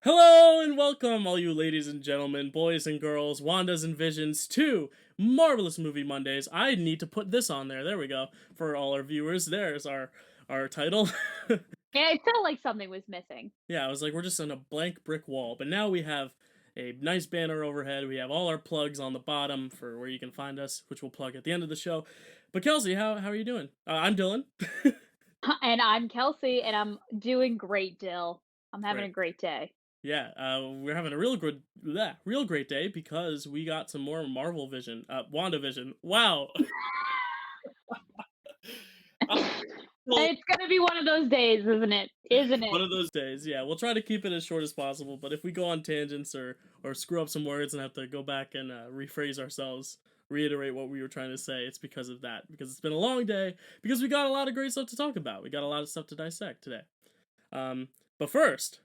Hello and welcome, all you ladies and gentlemen, boys and girls, Wandas and Visions, to Marvelous Movie Mondays. I need to put this on there. There we go. For all our viewers, there's our title. Yeah, it felt like something was missing. Yeah, I was like, we're just on a blank brick wall. But now we have a nice banner overhead. We have all our plugs on the bottom for where you can find us, which we'll plug at the end of the show. But Kelsey, how are you doing? I'm Dylan. And I'm Kelsey, and I'm doing great, Dill. I'm having Great. a great day. Yeah, we're having a real great day because we got some more Marvel Vision, WandaVision. Wow. Well, It's gonna be one of those days, isn't it? Isn't one it? of those days. Yeah, we'll try to keep it as short as possible. But if we go on tangents or screw up some words and have to go back and rephrase ourselves, reiterate what we were trying to say, it's because of that. Because it's been a long day. Because we got a lot of great stuff to talk about. We got a lot of stuff to dissect today. But first,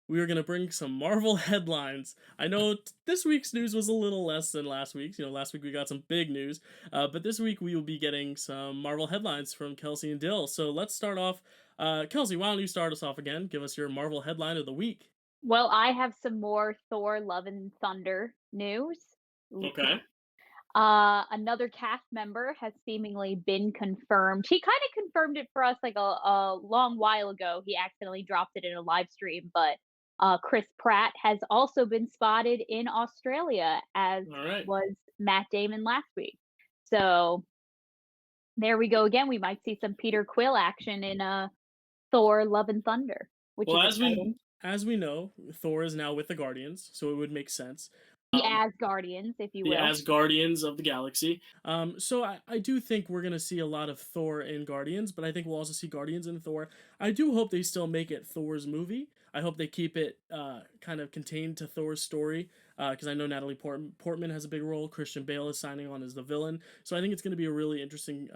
we are going to bring some Marvel headlines. I know this week's news was a little less than last week's. You know, last week we got some big news. But this week we will be getting some Marvel headlines from Kelsey and Dill. So let's start off. Kelsey, why don't you start us off again? Give us your Marvel headline of the week. Well, I have some more Thor: Love and Thunder news. Ooh. Okay. Another cast member has seemingly been confirmed. He kind of confirmed it for us like a long while ago. He accidentally dropped it in a live stream, but Chris Pratt has also been spotted in Australia, as All right. was Matt Damon last week. So there we go again. We might see some Peter Quill action in Thor: Love and Thunder, which Well, is as we exciting. as we know, Thor is now with the Guardians, so it would make sense. The Um, Asgardians, if you the will. Asgardians of the galaxy. So I do think we're gonna see a lot of Thor in Guardians, but I think we'll also see Guardians in Thor. I do hope they still make it Thor's movie. I hope they keep it kind of contained to Thor's story, because I know Natalie Portman has a big role. Christian Bale is signing on as the villain, so I think it's gonna be a really interesting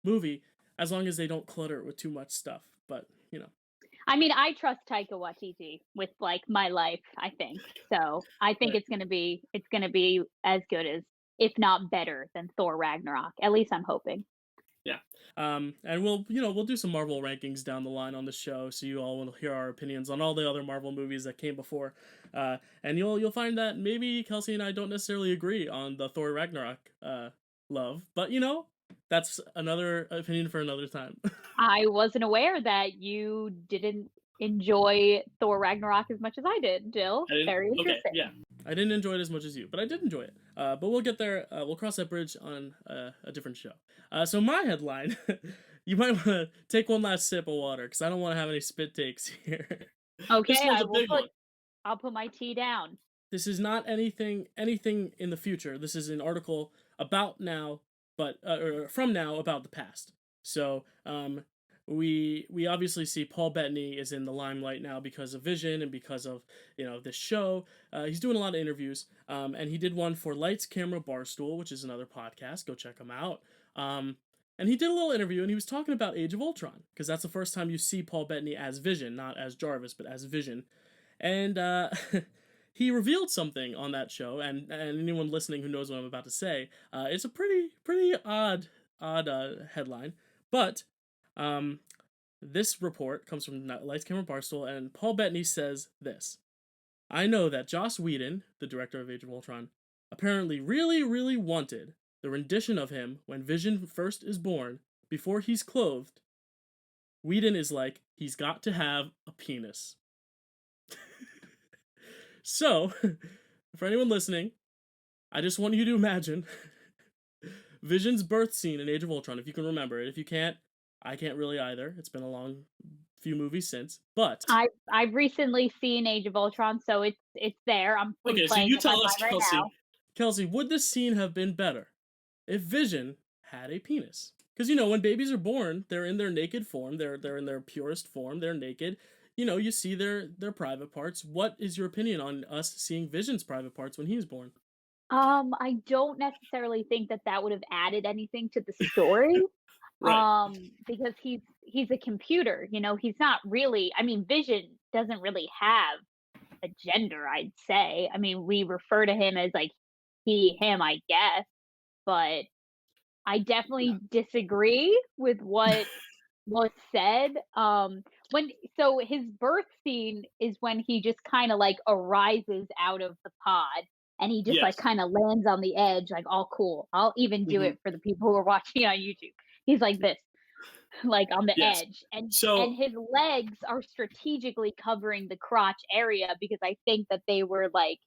movie as long as they don't clutter it with too much stuff. But you know. I mean, I trust Taika Waititi with like my life, I think. So I think Right. it's gonna be as good as, if not better than Thor Ragnarok. At least I'm hoping. Yeah. And we'll do some Marvel rankings down the line on the show, so you all will hear our opinions on all the other Marvel movies that came before. And you'll find that maybe Kelsey and I don't necessarily agree on the Thor Ragnarok love, but that's another opinion for another time. I wasn't aware that you didn't enjoy Thor Ragnarok as much as I did, Jill. I didn't. Very Okay, interesting. yeah, I didn't enjoy it as much as you, but I did enjoy it. But we'll get there. We'll cross that bridge on a different show. So my headline, you might want to take one last sip of water because I don't want to have any spit takes here. This Okay, one's a big one. I'll put my tea down. This is not anything in the future. This is an article about now, but or from now about the past. So we obviously see Paul Bettany is in the limelight now because of Vision and because of this show. He's doing a lot of interviews, and he did one for Lights Camera Barstool, which is another podcast. Go check him out. And he did a little interview, and he was talking about Age of Ultron because that's the first time you see Paul Bettany as Vision, not as Jarvis, but as Vision. And he revealed something on that show, and anyone listening who knows what I'm about to say, it's a pretty odd headline, but this report comes from Lights Camera Barstool, and Paul Bettany says this: "I know that Joss Whedon, the director of Age of Ultron, apparently really wanted the rendition of him when Vision first is born, before he's clothed. Whedon is like, he's got to have a penis." So, for anyone listening, I just want you to imagine Vision's birth scene in Age of Ultron, if you can remember it. If you can't, I can't really either. It's been a long few movies since. But I've recently seen Age of Ultron, so it's there. I'm okay, so replaying you it in my tell us, mind right now. Kelsey, would this scene have been better if Vision had a penis? Because when babies are born, they're in their naked form. They're in their purest form. They're naked. You see their private parts. What is your opinion on us seeing Vision's private parts when he was born? I don't necessarily think that that would have added anything to the story, Right. because he's a computer, he's not really. I mean, Vision doesn't really have a gender, I'd say. I mean, we refer to him as, like, he, him, I guess, but I Yeah. definitely disagree with what was said, when so his birth scene is when he just kinda, like, arises out of the pod, and he just, like, Yes. kinda lands on the edge, like, "All cool. I'll even do Hmm. it for the people who are watching on YouTube." He's like this, like, on the Yes. edge, and So his legs are strategically covering the crotch area because I think that they were, like,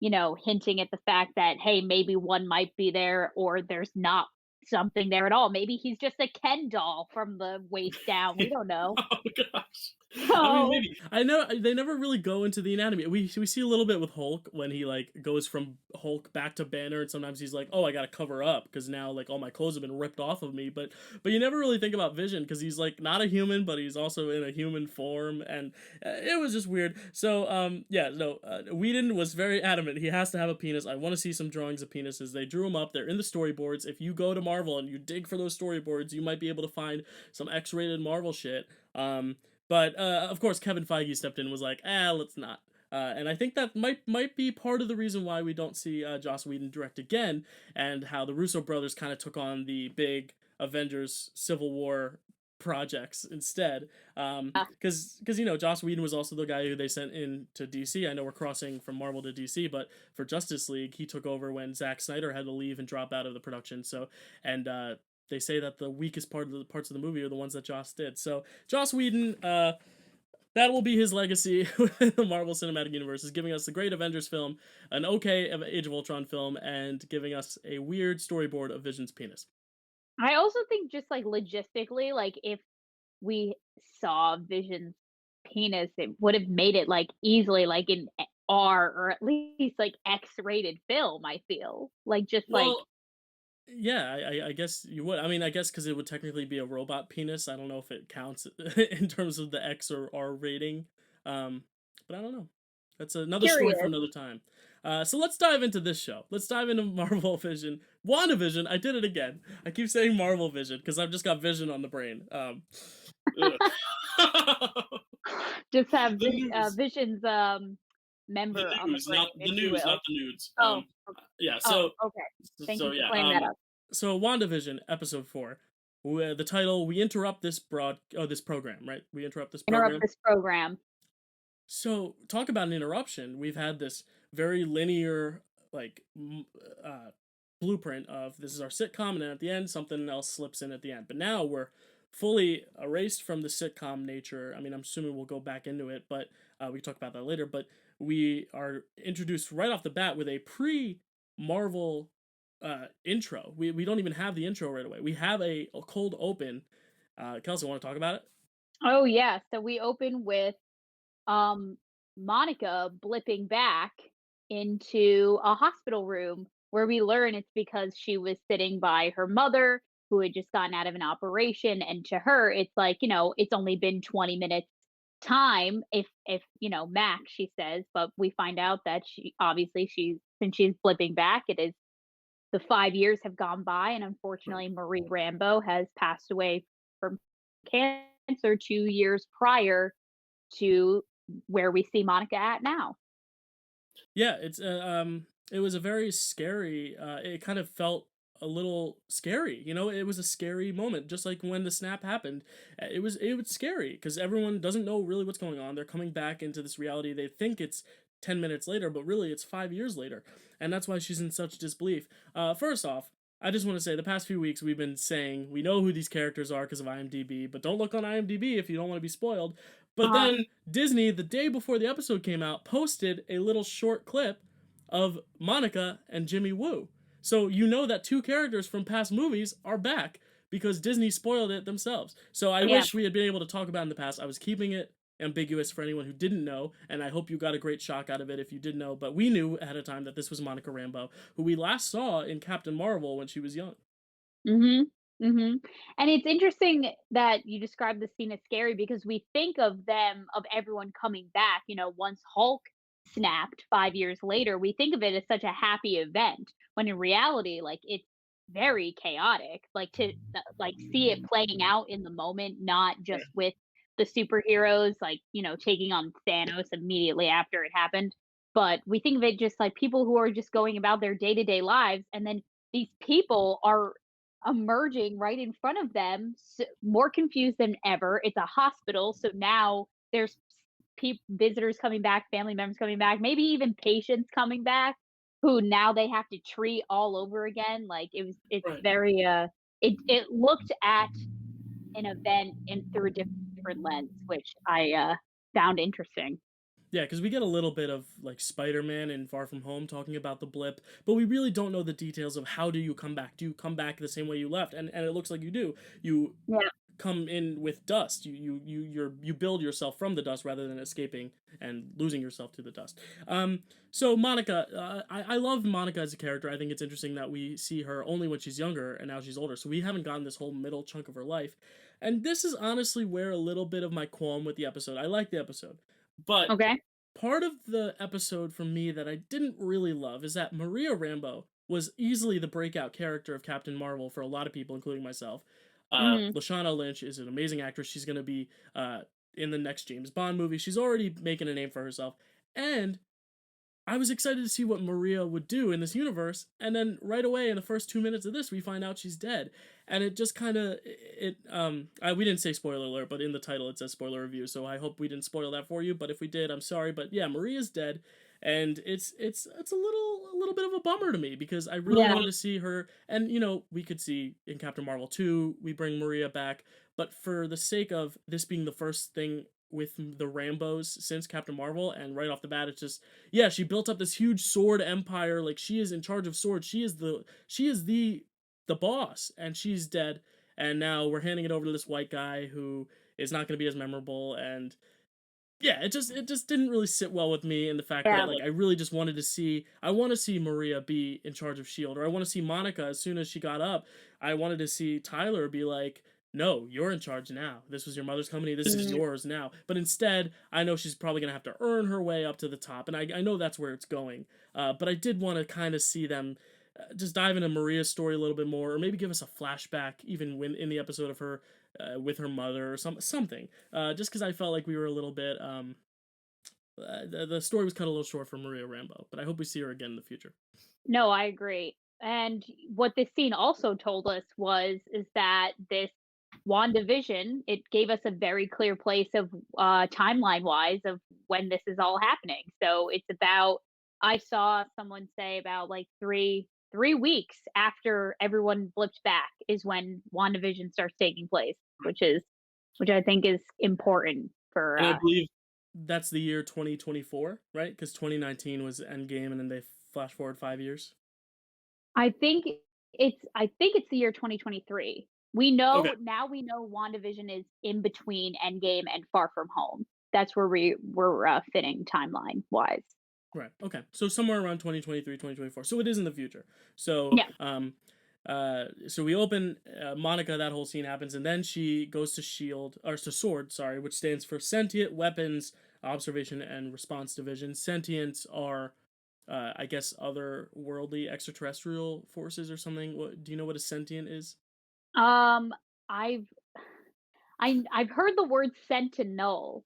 hinting at the fact that, hey, maybe one might be there or there's not something there at all. Maybe he's just a Ken doll from the waist down. We don't know. oh gosh. I mean, So, maybe I know they never really go into the anatomy. We see a little bit with Hulk when he like goes from Hulk back to Banner, and sometimes he's like, "Oh, I gotta cover up because now like all my clothes have been ripped off of me." But you never really think about Vision because he's like not a human, but he's also in a human form, and it was just weird. So yeah, no, Whedon was very adamant. He has to have a penis. I want to see some drawings of penises. They drew them up. They're in the storyboards. If you go to Marvel and you dig for those storyboards, you might be able to find some X-rated Marvel shit. But of course, Kevin Feige stepped in and was like, let's not. And I think that might be part of the reason why we don't see Joss Whedon direct again, and how the Russo brothers kind of took on the big Avengers Civil War projects instead. Because Joss Whedon was also the guy who they sent in to DC. I know we're crossing from Marvel to DC, but for Justice League, he took over when Zack Snyder had to leave and drop out of the production. So and they say that the weakest parts of the movie are the ones that Joss did. So Joss Whedon, that will be his legacy within the Marvel Cinematic Universe, is giving us a great Avengers film, an okay Age of Ultron film, and giving us a weird storyboard of Vision's penis. I also think just, like, logistically, like, if we saw Vision's penis, it would have made it, like, easily, like, an R or at least, like, X-rated film, I feel. Like, just, like Well, yeah, I guess you would. I mean, I guess because it would technically be a robot penis. I don't know if it counts in terms of the X or R rating. Um, but I don't know. That's another story for curious. another time. So let's dive into this show. Let's dive into Marvel Vision. WandaVision, I did it again. I keep saying Marvel Vision because I've just got Vision on the brain. Just have the news. Vision's, The member on the news, brain, not if the you news, not will. the nudes. Oh, Yeah. oh, So, okay. Thank so you for yeah. clearing that up. So WandaVision episode 4. The title, we interrupt this program, right? We interrupt this Interrupt program. this program. So talk about an interruption. We've had this very linear like blueprint of this is our sitcom, and then at the end something else slips in at the end. But now we're fully erased from the sitcom nature. I mean, I'm assuming we'll go back into it, but we can talk about that later. But we are introduced right off the bat with a pre-Marvel intro. We don't even have the intro right away. We have a cold open. Kelsey, want to talk about it? Oh, yeah, so we open with, um, Monica blipping back into a hospital room where we learn it's because she was sitting by her mother who had just gotten out of an operation, and to her, it's like, it's only been 20 minutes time if max, she says, but we find out that since she's blipping back, it is the 5 years have gone by, and Right. unfortunately, Marie Rambeau has passed away from cancer 2 years prior to where we see Monica at now. Yeah, it was a very scary. It kind of felt a little scary. It was a scary moment, just like when the snap happened. It was scary because everyone doesn't know really what's going on. They're coming back into this reality. They think it's 10 minutes later, but really it's 5 years later, and that's why she's in such disbelief. First off, I just want to say the past few weeks we've been saying we know who these characters are because of IMDb, but don't look on IMDb if you don't want to be spoiled. But Uh-huh. then Disney, the day before the episode came out, posted a little short clip of Monica and Jimmy Woo. So you know that two characters from past movies are back because Disney spoiled it themselves. So I Yeah. wish we had been able to talk about it in the past. I was keeping it ambiguous for anyone who didn't know, and I hope you got a great shock out of it if you did know. But we knew ahead of time that this was Monica Rambeau, who we last saw in Captain Marvel when she was young. Mhm. Mhm. And it's interesting that you describe the scene as scary because we think of everyone coming back, once Hulk snapped 5 years later, we think of it as such a happy event, when in reality, like, it's very chaotic, like, like, see it playing out in the moment, not just with the superheroes, like, taking on Thanos immediately after it happened, but we think of it just like people who are just going about their day-to-day lives, and then these people are emerging right in front of them, more confused than ever. It's a hospital, so now there's visitors coming back, family members coming back, maybe even patients coming back who now they have to treat all over again. Like it's Right. very it looked at an event in through a different lens, which I found interesting. Yeah, because we get a little bit of like Spider-Man in Far From Home talking about the blip, but we really don't know the details of how do you come back. Do you come back the same way you left? And it looks like you do. You Yeah. come in with dust. You build yourself from the dust rather than escaping and losing yourself to the dust. So Monica, I love Monica as a character. I think it's interesting that we see her only when she's younger and now she's older. So we haven't gotten this whole middle chunk of her life. And this is honestly where a little bit of my qualm with the episode. I like the episode, but Okay. part of the episode for me that I didn't really love is that Maria Rambeau was easily the breakout character of Captain Marvel for a lot of people, including myself. Mhm. Lashana Lynch is an amazing actress. She's going to be in the next James Bond movie. She's already making a name for herself. And I was excited to see what Maria would do in this universe, and then right away in the first 2 minutes of this, we find out she's dead, and it just kind of we didn't say spoiler alert, but in the title it says spoiler review, so I hope we didn't spoil that for you. But if we did, I'm sorry. But yeah, Maria's dead, and it's a little bit of a bummer to me because I really Yeah. wanted to see her, and we could see in Captain Marvel 2 we bring Maria back, but for the sake of this being the first thing with the Rambos since Captain Marvel, and right off the bat, it's just yeah, she built up this huge sword empire. Like she is in charge of swords. She is the boss, and she's dead. And now we're handing it over to this white guy who is not going to be as memorable. And yeah, it just didn't really sit well with me in the fact that Yeah. like I really just wanted to see I want to see Maria be in charge of Shield, or I want to see Monica as soon as she got up. I wanted to see Tyler be like, "No, you're in charge now. This was your mother's company. This is Mhm. yours now." But instead, I know she's probably gonna have to earn her way up to the top, and I know that's where it's going. But I did want to kind of see them just dive into Maria's story a little bit more, or maybe give us a flashback, even when in the episode of her with her mother or something. Just because I felt like we were a little bit the story was cut a little short for Maria Rambo, but I hope we see her again in the future. No, I agree. And what this scene also told us is that this WandaVision, it gave us a very clear place of timeline wise of when this is all happening. So it's about I saw someone say about like three weeks after everyone blipped back is when WandaVision starts taking place, which I think is important for And I believe that's the year 2024, right? Because 2019 was Endgame, and then they flash forward 5 years. I think it's the year 2023. Okay. We know WandaVision is in between Endgame and Far From Home. That's where we're fitting timeline-wise. Right. Okay. So somewhere around 2023, 2024. So it is in the future. So Yeah. so we open Monica, that whole scene happens, and then she goes to Shield, or to Sword, sorry, which stands for Sentient Weapons Observation and Response Division. Sentients are I guess otherworldly extraterrestrial forces or something. What do you know what a sentient is? Um, I've I've heard the word Sentinel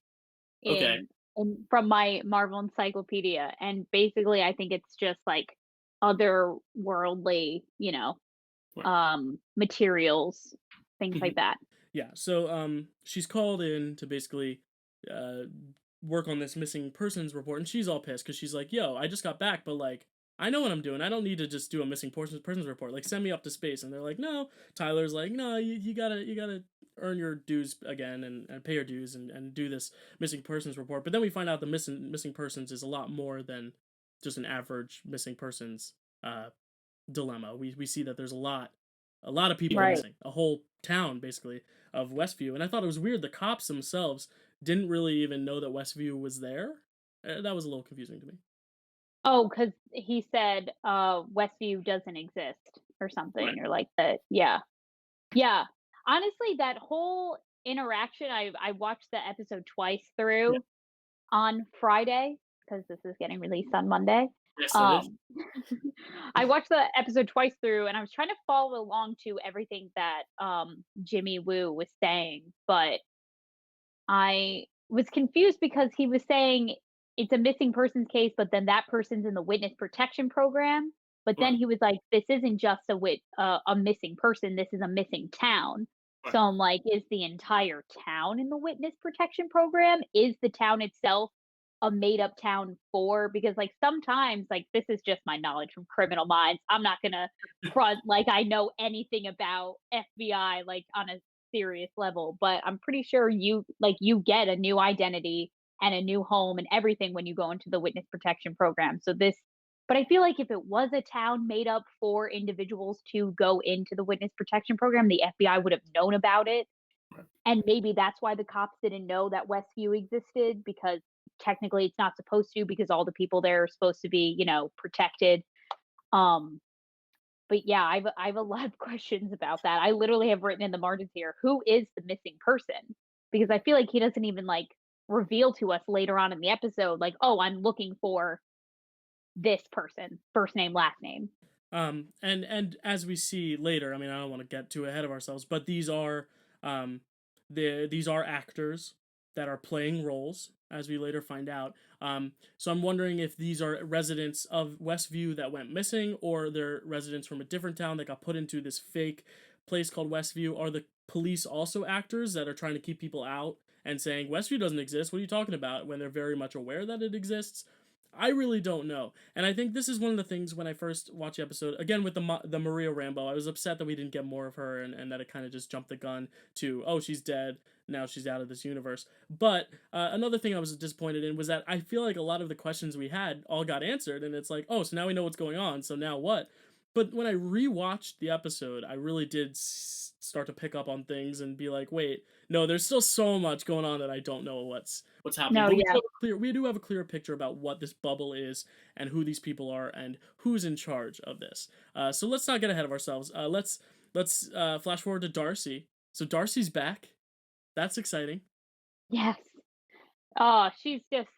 Okay. in from my Marvel encyclopedia, and basically I think it's just like otherworldly, Right. materials, things like Mhm. that. Yeah. So she's called in to basically uh work on this missing persons report, and she's all pissed because she's like, "Yo, I just got back, but like I know what I'm doing. I don't need to just do a missing persons report. Like send me up to space." And they're like, "No." Tyler's like, "No, you gotta earn your dues again and pay your dues and do this missing persons report." But then we find out the missing persons is a lot more than just an average missing persons uh dilemma. We see that there's a lot of people Right. missing, a whole town basically of Westview, and I thought it was weird the cops themselves didn't really even know that Westview was there. That was a little confusing to me. Oh, because he said, Westview doesn't exist or Right. something, or like that. Yeah. Yeah. Honestly, that whole interaction, I watched the episode twice Yeah. through on Friday because this is getting released on Monday. Yes, it is. Um, I watched the episode twice through, and I was trying to follow along to everything that Jimmy Woo was saying, but I was confused because he was saying it's a missing persons case, but then that person's in the witness protection program. But then Right. he was like, "This isn't just a missing person, this is a missing town." So Right. I'm like, "Is the entire town in the witness protection program? Is the town itself a made up town for?" Because, like, sometimes, like, this is just my knowledge from Criminal Minds, I'm not gonna front like I know anything about FBI, like, on a serious level, but I'm pretty sure you get a new identity and a new home and everything when you go into the witness protection program. But I feel like if it was a town made up for individuals to go into the witness protection program, the FBI would have known about it. Right. And maybe that's why the cops didn't know that Westview existed, because technically it's not supposed to, because all the people there are supposed to be, protected. Um, but yeah, I have a lot of questions about that. I literally have written in the margins here, who is the missing person? Because I feel like he doesn't even like reveal to us later on in the episode, like, oh, I'm looking for this person, first name, last name. And as we see later, I mean, I don't want to get too ahead of ourselves, but um, these are actors that are playing roles, as we later find out. So I'm wondering if these are residents of Westview that went missing, or they're residents from a different town that got put into this fake place called Westview. Are the police also actors that are trying to keep people out and saying Westview doesn't exist? What are you talking about? When they're very much aware that it exists. I really don't know. And I think this is one of the things when I first watched the episode, again with the Maria Rambo, I was upset that we didn't get more of her, and that it kind of just jumped the gun to, oh, she's dead, now she's out of this universe. But another thing I was disappointed in was that I feel like a lot of the questions we had all got answered, and it's like, oh, so now we know what's going on, so now what? But when I rewatched the episode, I really did start to pick up on things and be like, wait, no, there's still so much going on that I don't know what's happening. No, But yeah. we do have a clear picture about what this bubble is and who these people are and who's in charge of this. So let's not get ahead of ourselves. Let's flash forward to Darcy. So Darcy's back. That's exciting. Yes. Oh, she's just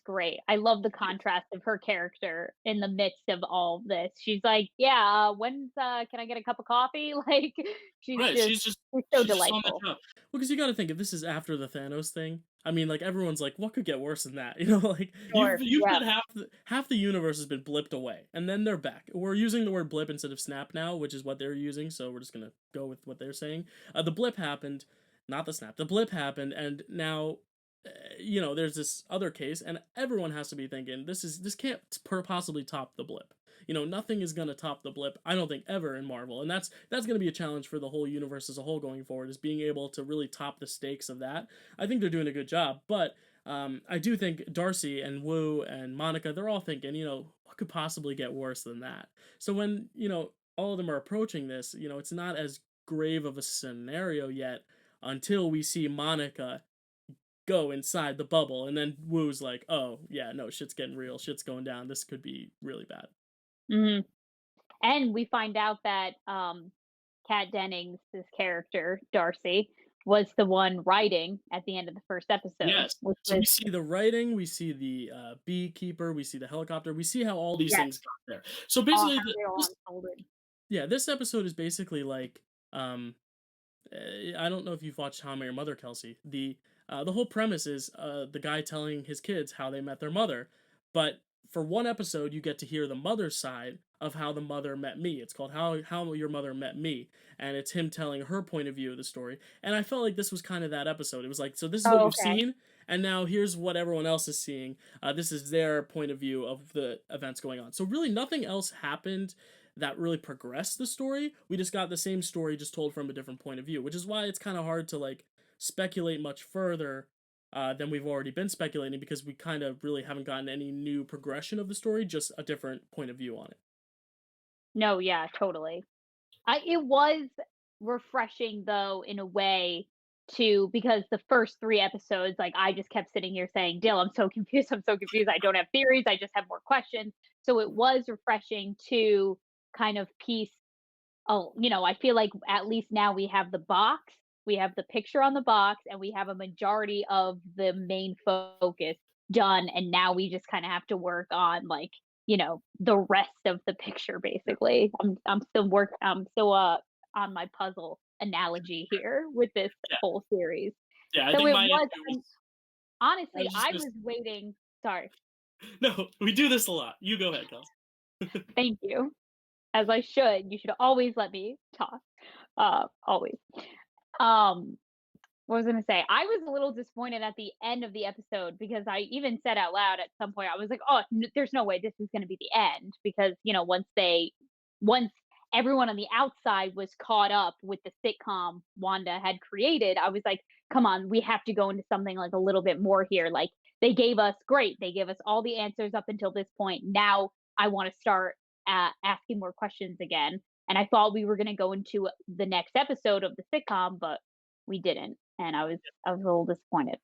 great. I love the contrast of her character in the midst of all this. She's like, "Yeah, when's can I get a cup of coffee?" Like she's Right, just she's so she's just on the delightful. job. Well, because you got to think if this is after the Thanos thing. I mean, like everyone's like, what could get worse than that? You know, like Sure. you've Yeah. got half the universe has been blipped away, and then they're back. We're using the word blip instead of snap now, which is what they're using. So we're just gonna go with what they're saying. The blip happened, not the snap. The blip happened, and now. There's this other case, and everyone has to be thinking this can't possibly top the blip. Nothing is gonna top the blip. I don't think ever in Marvel, and that's gonna be a challenge for the whole universe as a whole going forward. Is being able to really top the stakes of that. I think they're doing a good job, but I do think Darcy and Wu and Monica, they're all thinking, what could possibly get worse than that? So when all of them are approaching this, it's not as grave of a scenario yet until we see Monica go inside the bubble, and then Wu's like, oh yeah, no, shit's getting real, shit's going down, this could be really bad. Mhm. And we find out that Kat Dennings' character, Darcy, was the one writing at the end of the first episode, Yes. which So we was see the writing, we see the beekeeper, we see the helicopter, we see how all these yes, things got there. So how basically, they all this unfolded. yeah, this episode is basically like I don't know if you've watched How I Met Your Mother, Kelsey. The whole premise is the guy telling his kids how they met their mother, but for one episode you get to hear the mother's side of how the mother met me. It's called How Your Mother Met Me, and it's him telling her point of view of the story. And I felt like this was kind of that episode. It was like, so this is what Oh, you've okay. seen, and now here's what everyone else is seeing. This is their point of view of the events going on. So really, nothing else happened that really progressed the story. We just got the same story just told from a different point of view, which is why it's kind of hard to like speculate much further than we've already been speculating, because we kind of really haven't gotten any new progression of the story, just a different point of view on it. No, yeah, totally. It was refreshing though in a way too, because the first 3 episodes, like, I just kept sitting here saying, "Dale, I'm so confused, I'm so confused, I don't have theories, I just have more questions." So it was refreshing to kind of piece oh, I feel like at least now we have the box, we have the picture on the box, and we have a majority of the main focus done, and now we just kinda have to work on, like, the rest of the picture, Yeah, basically. I'm still, on my puzzle analogy here with this yeah, whole series. yeah. I So think it my was issue and was I honestly, was just I gonna was waiting sorry. no, we do this a lot. You go ahead, Kelsey. Thank you. As I should. You should always let me talk. Always. Um, what was I gonna say? I was a little disappointed at the end of the episode because I even said out loud at some point, I was like, "Oh, there's no way this is gonna be the end," because, once everyone on the outside was caught up with the sitcom Wanda had created, I was like, "Come on, we have to go into something, like, a little bit more here." Like, they gave us all the answers up until this point. Now I wanna start, asking more questions again, and I thought we were gonna go into the next episode of the sitcom, but we didn't, and I was a little disappointed.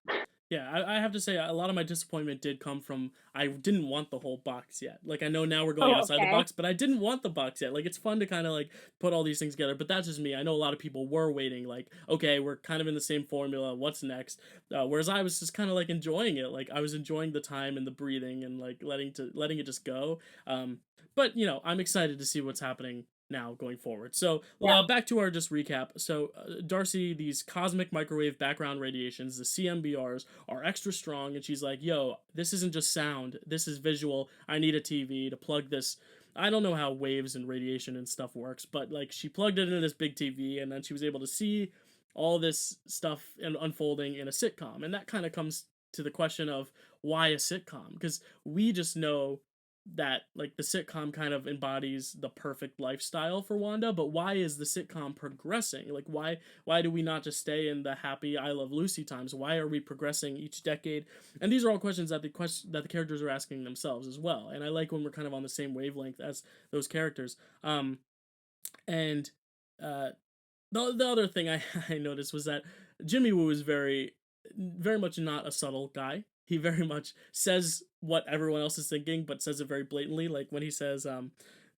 Yeah, I have to say a lot of my disappointment did come from I didn't want the whole box yet. Like I know now we're going Oh, outside the okay. box, but I didn't want the box yet. Like it's fun to kind of like put all these things together, but that's just me. I know a lot of people were waiting. Like okay, we're kind of in the same formula. What's next? Whereas I was just kind of like enjoying it. Like I was enjoying the time and the breathing and like letting it just go. But I'm excited to see what's happening now going forward. So Yeah. back to our just recap. So Darcy, these cosmic microwave background radiations, the CMBRs, are extra strong, and she's like, "Yo, this isn't just sound. This is visual. I need a TV to plug this." I don't know how waves and radiation and stuff works, but like she plugged it into this big TV, and then she was able to see all this stuff unfolding in a sitcom, and that kind of comes to the question of why a sitcom? Because we just know that like the sitcom kind of embodies the perfect lifestyle for Wanda, but why is the sitcom progressing? Like why do we not just stay in the happy I Love Lucy times? Why are we progressing each decade? And these are all questions that the characters are asking themselves as well. And I like when we're kind of on the same wavelength as those characters. And uh the other thing I, I noticed was that Jimmy Woo is very much not a subtle guy. He very much says what everyone else is thinking, but says it very blatantly. Like when he says, the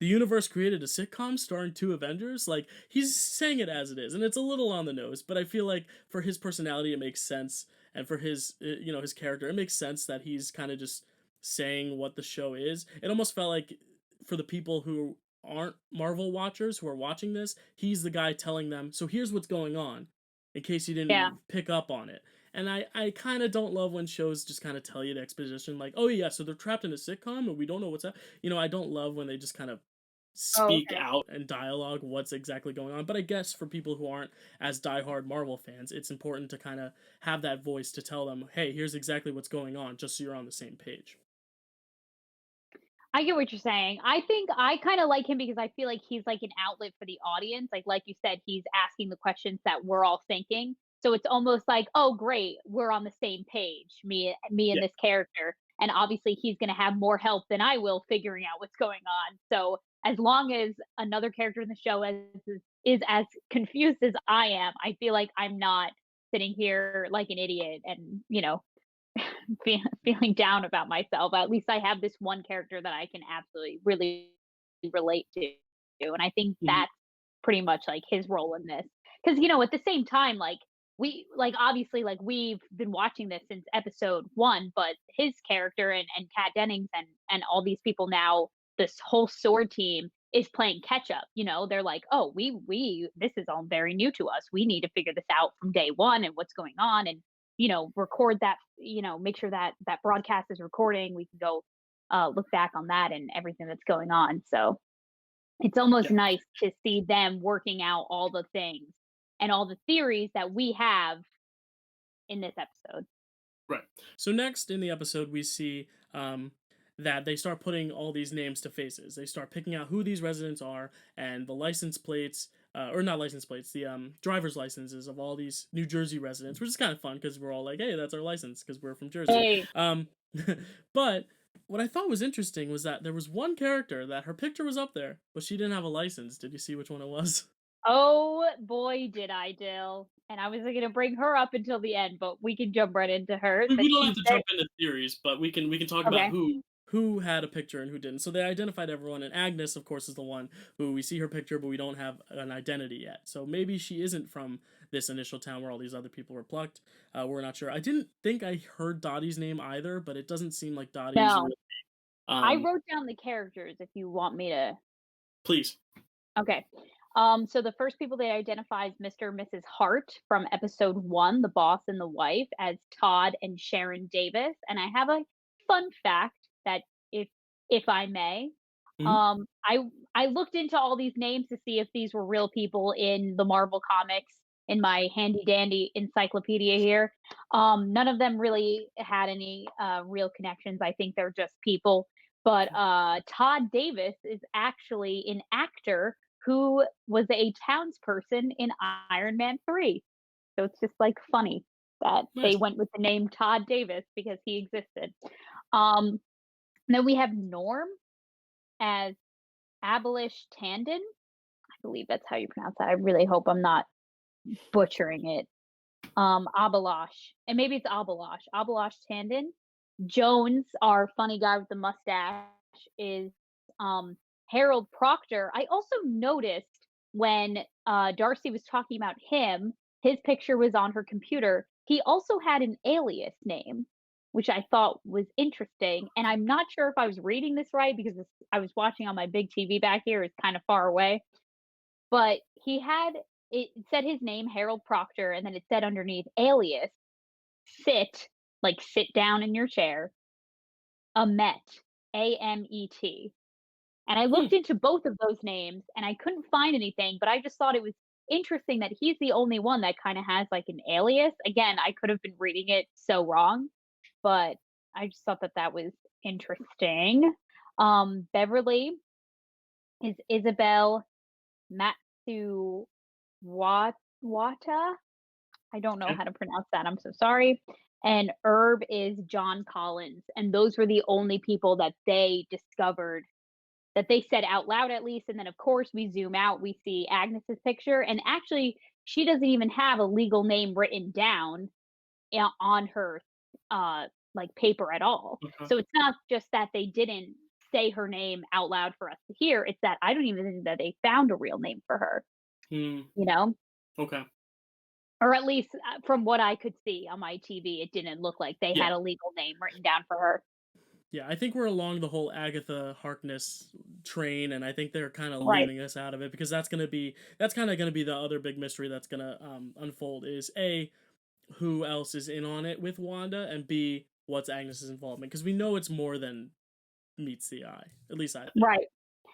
universe created a sitcom starring two Avengers. Like he's saying it as it is, and it's a little on the nose. But I feel like for his personality, it makes sense, and for his character, it makes sense that he's kind of just saying what the show is. It almost felt like for the people who aren't Marvel watchers who are watching this, he's the guy telling them, so here's what's going on, in case you Yeah. didn't pick up on it. And I kind of don't love when shows just kind of tell you the exposition, like, oh yeah, so they're trapped in a sitcom and we don't know what's up. I don't love when they just kind of Oh, speak okay. out and dialogue what's exactly going on. But I guess for people who aren't as diehard Marvel fans, it's important to kind of have that voice to tell them, hey, here's exactly what's going on, just so you're on the same page. I get what you're saying. I think I kinda like him because I feel like he's like an outlet for the audience. Like you said, he's asking the questions that we're all thinking. So it's almost like, "Oh, great, we're on the same page, me and Yeah. this character." And obviously he's gonna have more help than I will figuring out what's going on. So as long as another character in the show is as confused as I am, I feel like I'm not sitting here like an idiot and, feeling down about myself. At least I have this one character that I can absolutely really relate to, and I think Mhm. that's pretty much like his role in this. Because at the same time, obviously like we've been watching this since episode one, but his character and Kat Dennings and all these people now, this whole sword team is playing catch up. They're like, oh, we this is all very new to us. We need to figure this out from day one and what's going on and record that, make sure that that broadcast is recording. We can go look back on that and everything that's going on. So it's almost Yeah. nice to see them working out all the things and all the theories that we have in this episode. Right. So next in the episode, we see that they start putting all these names to faces. They start picking out who these residents are and the license plates, or not license plates, the driver's licenses of all these New Jersey residents, which is kind of fun because we're all like, hey, that's our license because we're from Jersey. Hey. Um, but what I thought was interesting was that there was one character that her picture was up there, but she didn't have a license. Did you see which one it was? Oh boy, did I, Dill. And I was gonna bring her up until the end, but we can jump right into her. But We don't have she's to very jump into theories, but we can talk about okay. who had a picture and who didn't. So they identified everyone, and Agnes, of course, is the one who we see her picture, but we don't have an identity yet. So maybe she isn't from this initial town where all these other people were plucked. We're not sure. I didn't think I heard Dottie's name either, but it doesn't seem like Dottie's No, real. I Um, wrote down the characters if you want me to. please. Okay. So the first people they identify is Mr. and Mrs. Hart from episode one, the boss and the wife, as Todd and Sharon Davis. And I have a fun fact that if if I may, Mhm. I looked into all these names to see if these were real people in the Marvel comics in my handy dandy encyclopedia here. None of them really had any real connections. I think they're just people. But Todd Davis is actually an actor who was a townsperson in Iron Man 3. So it's just like funny that they Nice. went with the name Todd Davis because he existed. Um, then we have Norm as Abolish Tandon. I believe that's how you pronounce that. I really hope I'm not butchering it. Abalash, and maybe it's Abalash. Abalash Tandon. Jones, our funny guy with the mustache, is um, Harold Proctor. I also noticed when Darcy was talking about him, his picture was on her computer. He also had an alias name, which I thought was interesting. And I'm not sure if I was reading this right because I was watching on my big TV back here. It's kind of far away, but he had it said his name, Harold Proctor, and then it said underneath alias, sit, like sit down in your chair, Amet, Amet. And I Hmm. looked into both of those names and I couldn't find anything, but I just thought it was interesting that he's the only one that kind of has like an alias. Again, I could have been reading it so wrong, but I just thought that that was interesting. Beverly is Isabel Matsuwata. I don't know Okay. how to pronounce that. I'm so sorry. And Herb is John Collins. And those were the only people that they discovered that they said out loud at least. And then of course we zoom out, we see Agnes's picture. And actually, she doesn't even have a legal name written down on her like paper at all. Okay. So it's not just that they didn't say her name out loud for us to hear. It's that I don't even think that they found a real name for her, Hmm. you know? Okay. Or at least, from what I could see on my TV, it didn't look like they Yeah. had a legal name written down for her. Yeah, I think we're along the whole Agatha Harkness train, and I think they're kind of Right. leaving us out of it because that's kind of gonna be the other big mystery that's gonna unfold is a who else is in on it with Wanda, and b what's Agnes's involvement because we know it's more than meets the eye. At least I think. Right.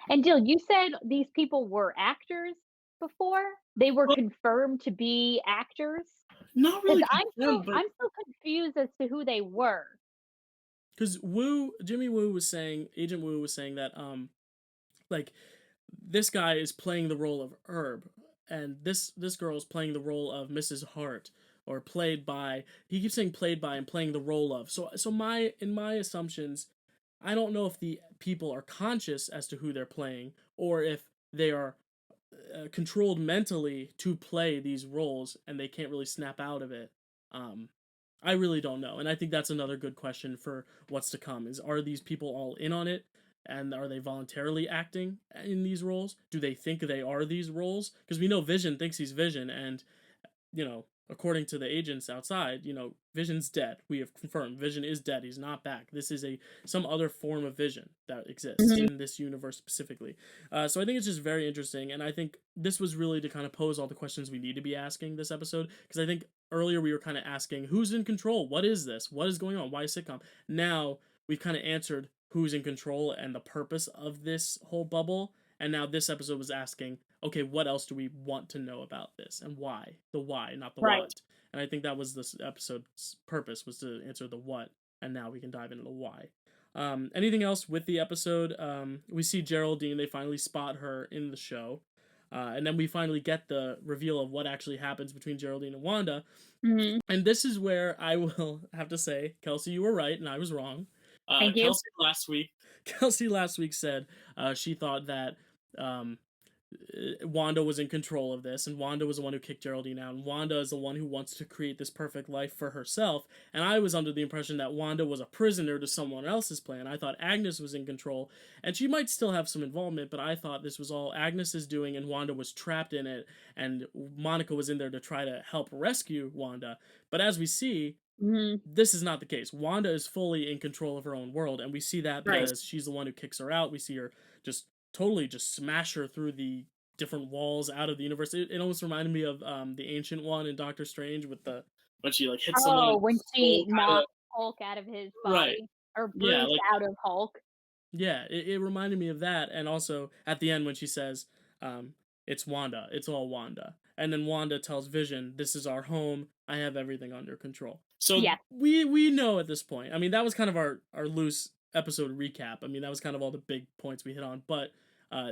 And Jill, you said these people were actors before? They were Well, confirmed to be actors? not Because really confirmed, but I'm still confused as to who they were. because Jimmy Woo was saying, Agent Woo was saying that like this guy is playing the role of Herb, and this girl is playing the role of Mrs. Hart, or played by. He keeps saying played by and playing the role of. So my in my assumptions, I don't know if the people are conscious as to who they're playing, or if they are controlled mentally to play these roles and they can't really snap out of it. Um, I really don't know, and I think that's another good question for what's to come: is are these people all in on it, and are they voluntarily acting in these roles? Do they think they are these roles? Because we know Vision thinks he's Vision, and according to the agents outside, Vision's dead. We have confirmed Vision is dead. He's not back. This is a some other form of Vision that exists Mhm. in this universe specifically. So I think it's just very interesting, and I think this was really to kind of pose all the questions we need to be asking this episode. Because I think earlier we were kind of asking who's in control, what is this, what is going on, why a sitcom. Now we've kind of answered who's in control and the purpose of this whole bubble. And now this episode was asking, okay, what else do we want to know about this and why? The why, not the Right. what. And I think that was this episode's purpose was to answer the what, and now we can dive into the why. Anything else with the episode? We see Geraldine. They finally spot her in the show. And then we finally get the reveal of what actually happens between Geraldine and Wanda. Mhm. And this is where I will have to say, Kelsey, you were right, and I was wrong. Thank you. Kelsey last week, Kelsey last week said she thought that um, Wanda was in control of this, and Wanda was the one who kicked Geraldine out, and Wanda is the one who wants to create this perfect life for herself. And I was under the impression that Wanda was a prisoner to someone else's plan. I thought Agnes was in control, and she might still have some involvement, but I thought this was all Agnes's doing, and Wanda was trapped in it, and Monica was in there to try to help rescue Wanda. But as we see, Mhm. this is not the case. Wanda is fully in control of her own world, and we see that Right. because she's the one who kicks her out. We see her just totally just smash her through the different walls out of the universe. It almost reminded me of the ancient one in Doctor Strange with the when she like hits someone and Oh, when soul she kind of knocked Hulk out of his right. body, or Yeah, Bruce like out of Hulk. Yeah, it reminded me of that, and also at the end when she says, um, "It's Wanda. It's all Wanda," and then Wanda tells Vision, "This is our home. I have everything under control." So Yes. we know at this point. I mean, that was kind of our loose episode recap. I mean, that was kind of all the big points we hit on, but.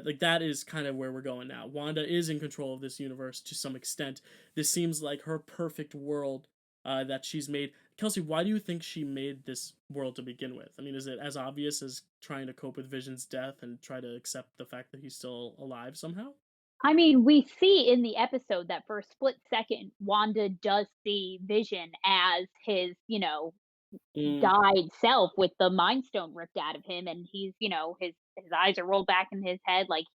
Like that is kind of where we're going now. Wanda is in control of this universe to some extent. This seems like her perfect world that she's made. Kelsey, why do you think she made this world to begin with? I mean, is it as obvious as trying to cope with Vision's death and try to accept the fact that he's still alive somehow? I mean, we see in the episode that for a split second, Wanda does see Vision as his, Mm, died self with the Mind Stone ripped out of him, and he's, his eyes are rolled back in his head, like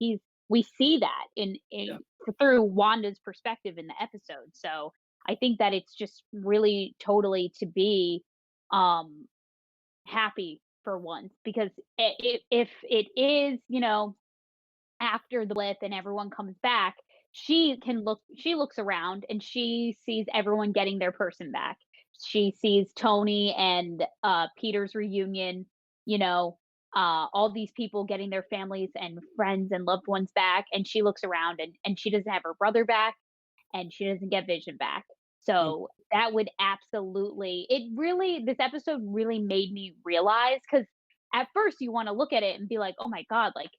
we see that yeah. in through Wanda's perspective in the episode. So I think that it's just really totally to be um happy for once because if it is, after the blip and everyone comes back, she looks around and she sees everyone getting their person back. She sees Tony and Peter's reunion, you know, all these people getting their families and friends and loved ones back, and she looks around and she doesn't have her brother back and she doesn't get Vision back. Mm, So that would absolutely this episode really made me realize because at first you want to look at it and be like, oh my God, like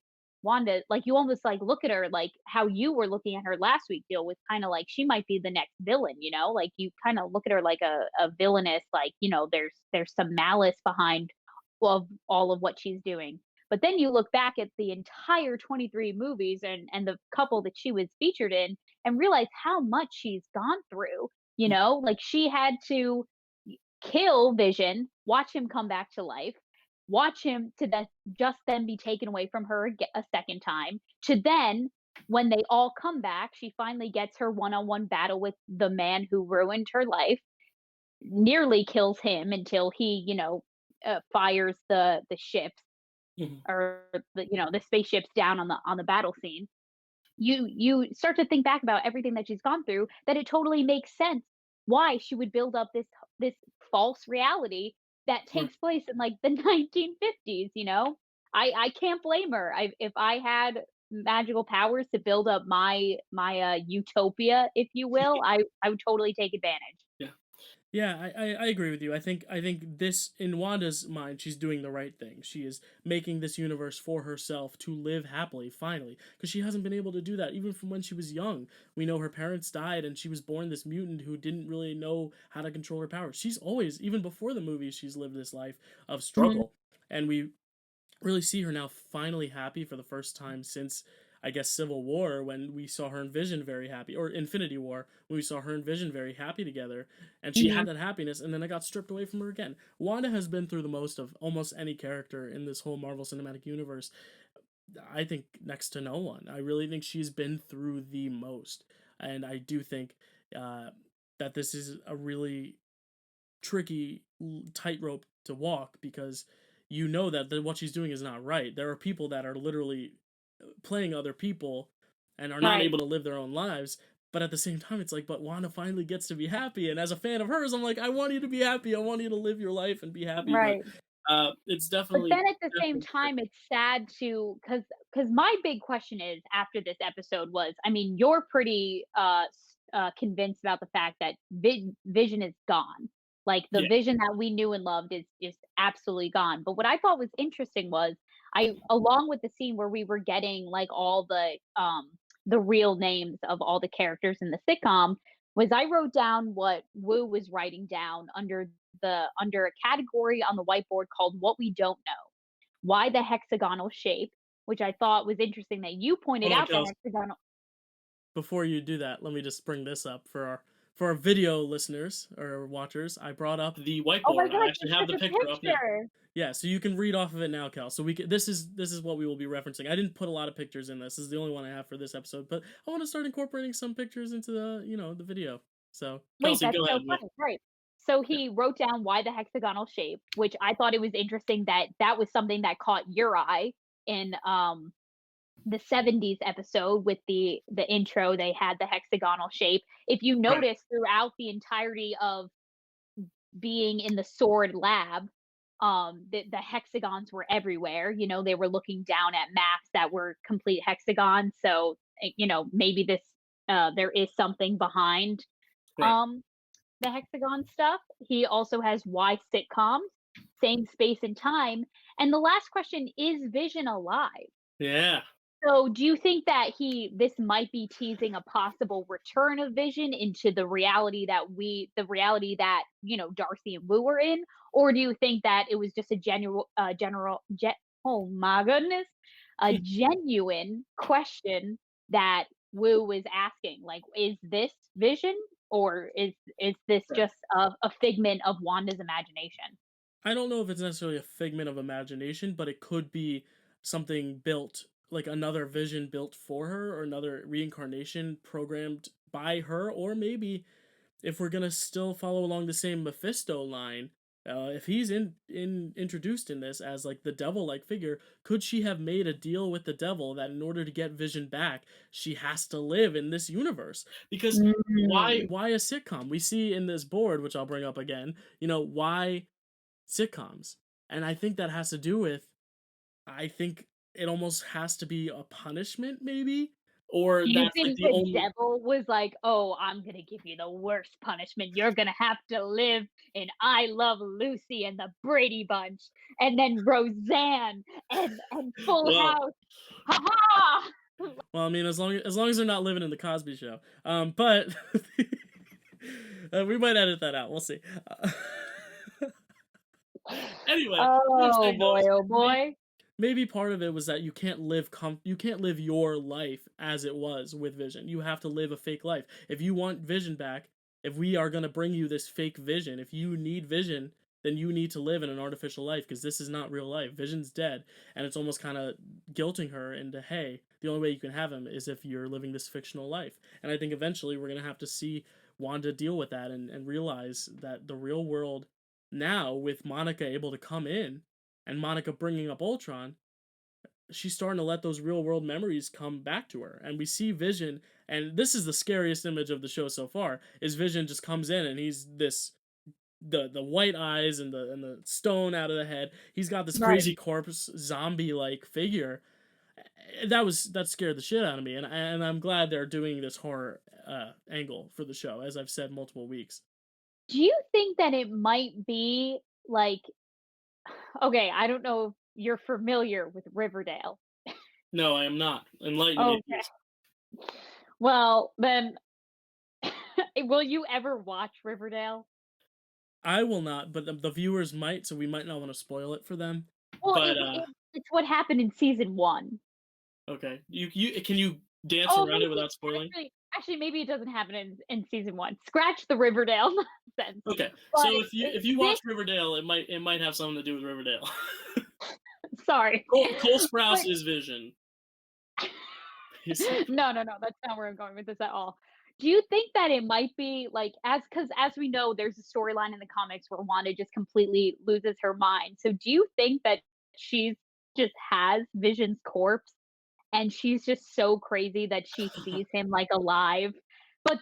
Wanda, like you almost like look at her like how you were looking at her last week, deal with kind of like she might be the next villain, like you kind of look at her like a villainess, like, there's some malice behind of all of what she's doing. But then you look back at the entire 23 movies and the couple that she was featured in and realize how much she's gone through, mm, like she had to kill Vision, watch him come back to life, watch him to then just then be taken away from her a second time, to then when they all come back, she finally gets her one-on-one battle with the man who ruined her life, nearly kills him until he, fires the ships mhm. or the spaceships down on the battle scene. You start to think back about everything that she's gone through, that it totally makes sense why she would build up this false reality that Right. takes place in like the 1950s. I can't blame her. If I had magical powers to build up my utopia, if you will, I would totally take advantage. Yeah. Yeah, I agree with you. I think this in Wanda's mind, she's doing the right thing. She is making this universe for herself to live happily, finally, because she hasn't been able to do that even from when she was young. We know her parents died, and she was born this mutant who didn't really know how to control her powers. She's always, even before the movies, she's lived this life of Mhm. struggle, and we really see her now finally happy for the first time since I guess Civil War when we saw her and Vision very happy, or Infinity War when we saw her and Vision very happy together, and she had Mhm. that happiness, and then it got stripped away from her again. Wanda has been through the most of almost any character in this whole Marvel Cinematic Universe. I think next to no one. I really think she's been through the most, and I do think uh, that this is a really tricky tightrope to walk because you know that what she's doing is not right. There are people that are literally playing other people and are not Right. able to live their own lives. But at the same time, it's like, but Wanda finally gets to be happy. And as a fan of hers, I'm like, I want you to be happy. I want you to live your life and be happy. But Right. it's But definitely, then at the same definitely time, tricky. it's sad to because my big question is after this episode was, I mean, you're pretty convinced about the fact that Vision is gone. Like the Yeah, Vision that we knew and loved is absolutely gone. But what I thought was interesting was I along with the scene where we were getting like all the real names of all the characters in the sitcom was I wrote down what Wu was writing down under a category on the whiteboard called "What We Don't Know." Why the hexagonal shape, which I thought was interesting that you pointed hold on, out the Kels. hexagonal. Before you do that, let me just bring this up for our video listeners or watchers. I brought up the Oh my whiteboard. I god, you actually have took the a picture up now. picture. Yeah, so you can read off of it now, Cal. So we can, this is what we will be referencing. I didn't put a lot of pictures in this. This is the only one I have for this episode, but I want to start incorporating some pictures into the video. So Wait, Kelsey, that's go so ahead. funny, right. So Yeah, he wrote down why the hexagonal shape, which I thought it was interesting that that was something that caught your eye in the 70s episode with the intro. They had the hexagonal shape. If you right. notice throughout the entirety of being in the sword lab, the hexagons were everywhere. You know, they were looking down at maps that were complete hexagons. So, you know, maybe this there is something behind Right. um the hexagon stuff. He also has why sitcoms, same space and time. And the last question, is Vision alive? Yeah. So, do you think that this might be teasing a possible return of Vision into the reality that, you know, Darcy and Wu were in? Or do you think that it was just a oh my goodness, a genuine question that Wu was asking? Like, is this Vision or is this Right. just a figment of Wanda's imagination? I don't know if it's necessarily a figment of imagination, but it could be something built, like another vision built for her, or another reincarnation programmed by her, or maybe if we're gonna still follow along the same Mephisto line, if he's in introduced in this as like the devil-like figure, could she have made a deal with the devil that in order to get Vision back, she has to live in this universe? Because Mm. why a sitcom? We see in this board, which I'll bring up again, why sitcoms? And I think that has to do with, I think it almost has to be a punishment, maybe, or Do you that's like think the the only. devil was like, "Oh, I'm gonna give you the worst punishment. You're gonna have to live in I Love Lucy and the Brady Bunch, and then Roseanne and Full Well, House. Ha ha!" well, I mean, as long as they're not living in the Cosby Show. But we might edit that out. We'll see. Anyway, what I'm Oh saying though boy, is oh maybe, boy. maybe part of it was that you can't live your life as it was with Vision. You have to live a fake life. If you want Vision back, if we are gonna bring you this fake Vision, if you need Vision, then you need to live in an artificial life because this is not real life. Vision's dead, and it's almost kind of guilting her into, hey, the only way you can have him is if you're living this fictional life. And I think eventually we're gonna have to see Wanda deal with that and realize that the real world now, with Monica able to come in and Monica bringing up Ultron, she's starting to let those real world memories come back to her. And we see Vision, and this is the scariest image of the show so far, is Vision just comes in and he's this the white eyes and the stone out of the head. He's got this Right. crazy corpse zombie like figure. That scared the shit out of me, and I'm glad they're doing this horror angle for the show, as I've said multiple weeks. Do you think that it might be like, okay, I don't know if you're familiar with Riverdale. No, I am not. Enlighten me, Okay. please. Well, then will you ever watch Riverdale? I will not, but the viewers might, so we might not want to spoil it for them. Well, But it's what happened in season 1. okay, you can you dance Oh, around it maybe without spoiling? actually, maybe it doesn't happen in season 1. Scratch the Riverdale nonsense. Okay, But so if you this watch Riverdale, it might have something to do with Riverdale. sorry. Cole Sprouse But is Vision, basically. no, no, no, that's not where I'm going with this at all. Do you think that it might be like, because as we know, there's a storyline in the comics where Wanda just completely loses her mind. So do you think that she's just has Vision's corpse and she's just so crazy that she sees him like alive? But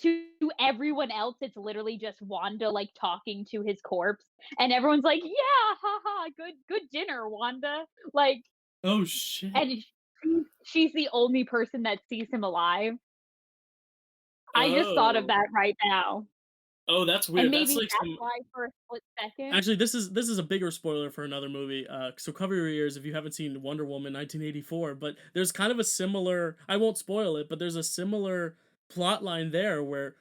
to everyone else, it's literally just Wanda like talking to his corpse, and everyone's like, "Yeah, haha, good dinner, Wanda." Like, Oh shit! and she's the only person that sees him alive. I just thought of Oh, that right now, oh, that's and weird. That's maybe like that's some. why for a split second. Actually, this is a bigger spoiler for another movie. So cover your ears if you haven't seen Wonder Woman 1984. But there's kind of a similar. I won't spoil it, but there's a similar plot line there where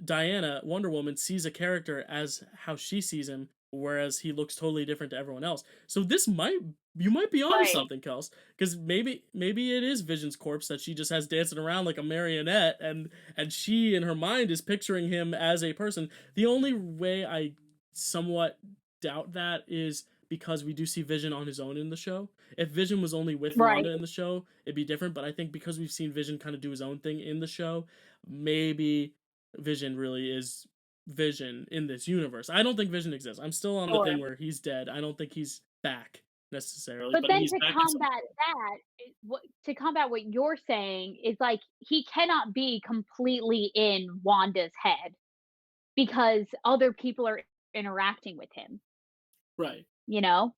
Diana, Wonder Woman, sees a character as how she sees him, whereas he looks totally different to everyone else. So this might you might be onto Right, something, Kels, because maybe it is Vision's corpse that she just has dancing around like a marionette, and she in her mind is picturing him as a person. The only way I somewhat doubt that is because we do see Vision on his own in the show. If Vision was only with right. Wanda in the show, it'd be different. But I think because we've seen Vision kind of do his own thing in the show, maybe Vision really is Vision in this universe. I don't think Vision exists. I'm still on the Sure. thing where he's dead. I don't think he's back necessarily, But but then he's back in some form. to combat what you're saying is like he cannot be completely in Wanda's head because other people are interacting with him. Right. you know?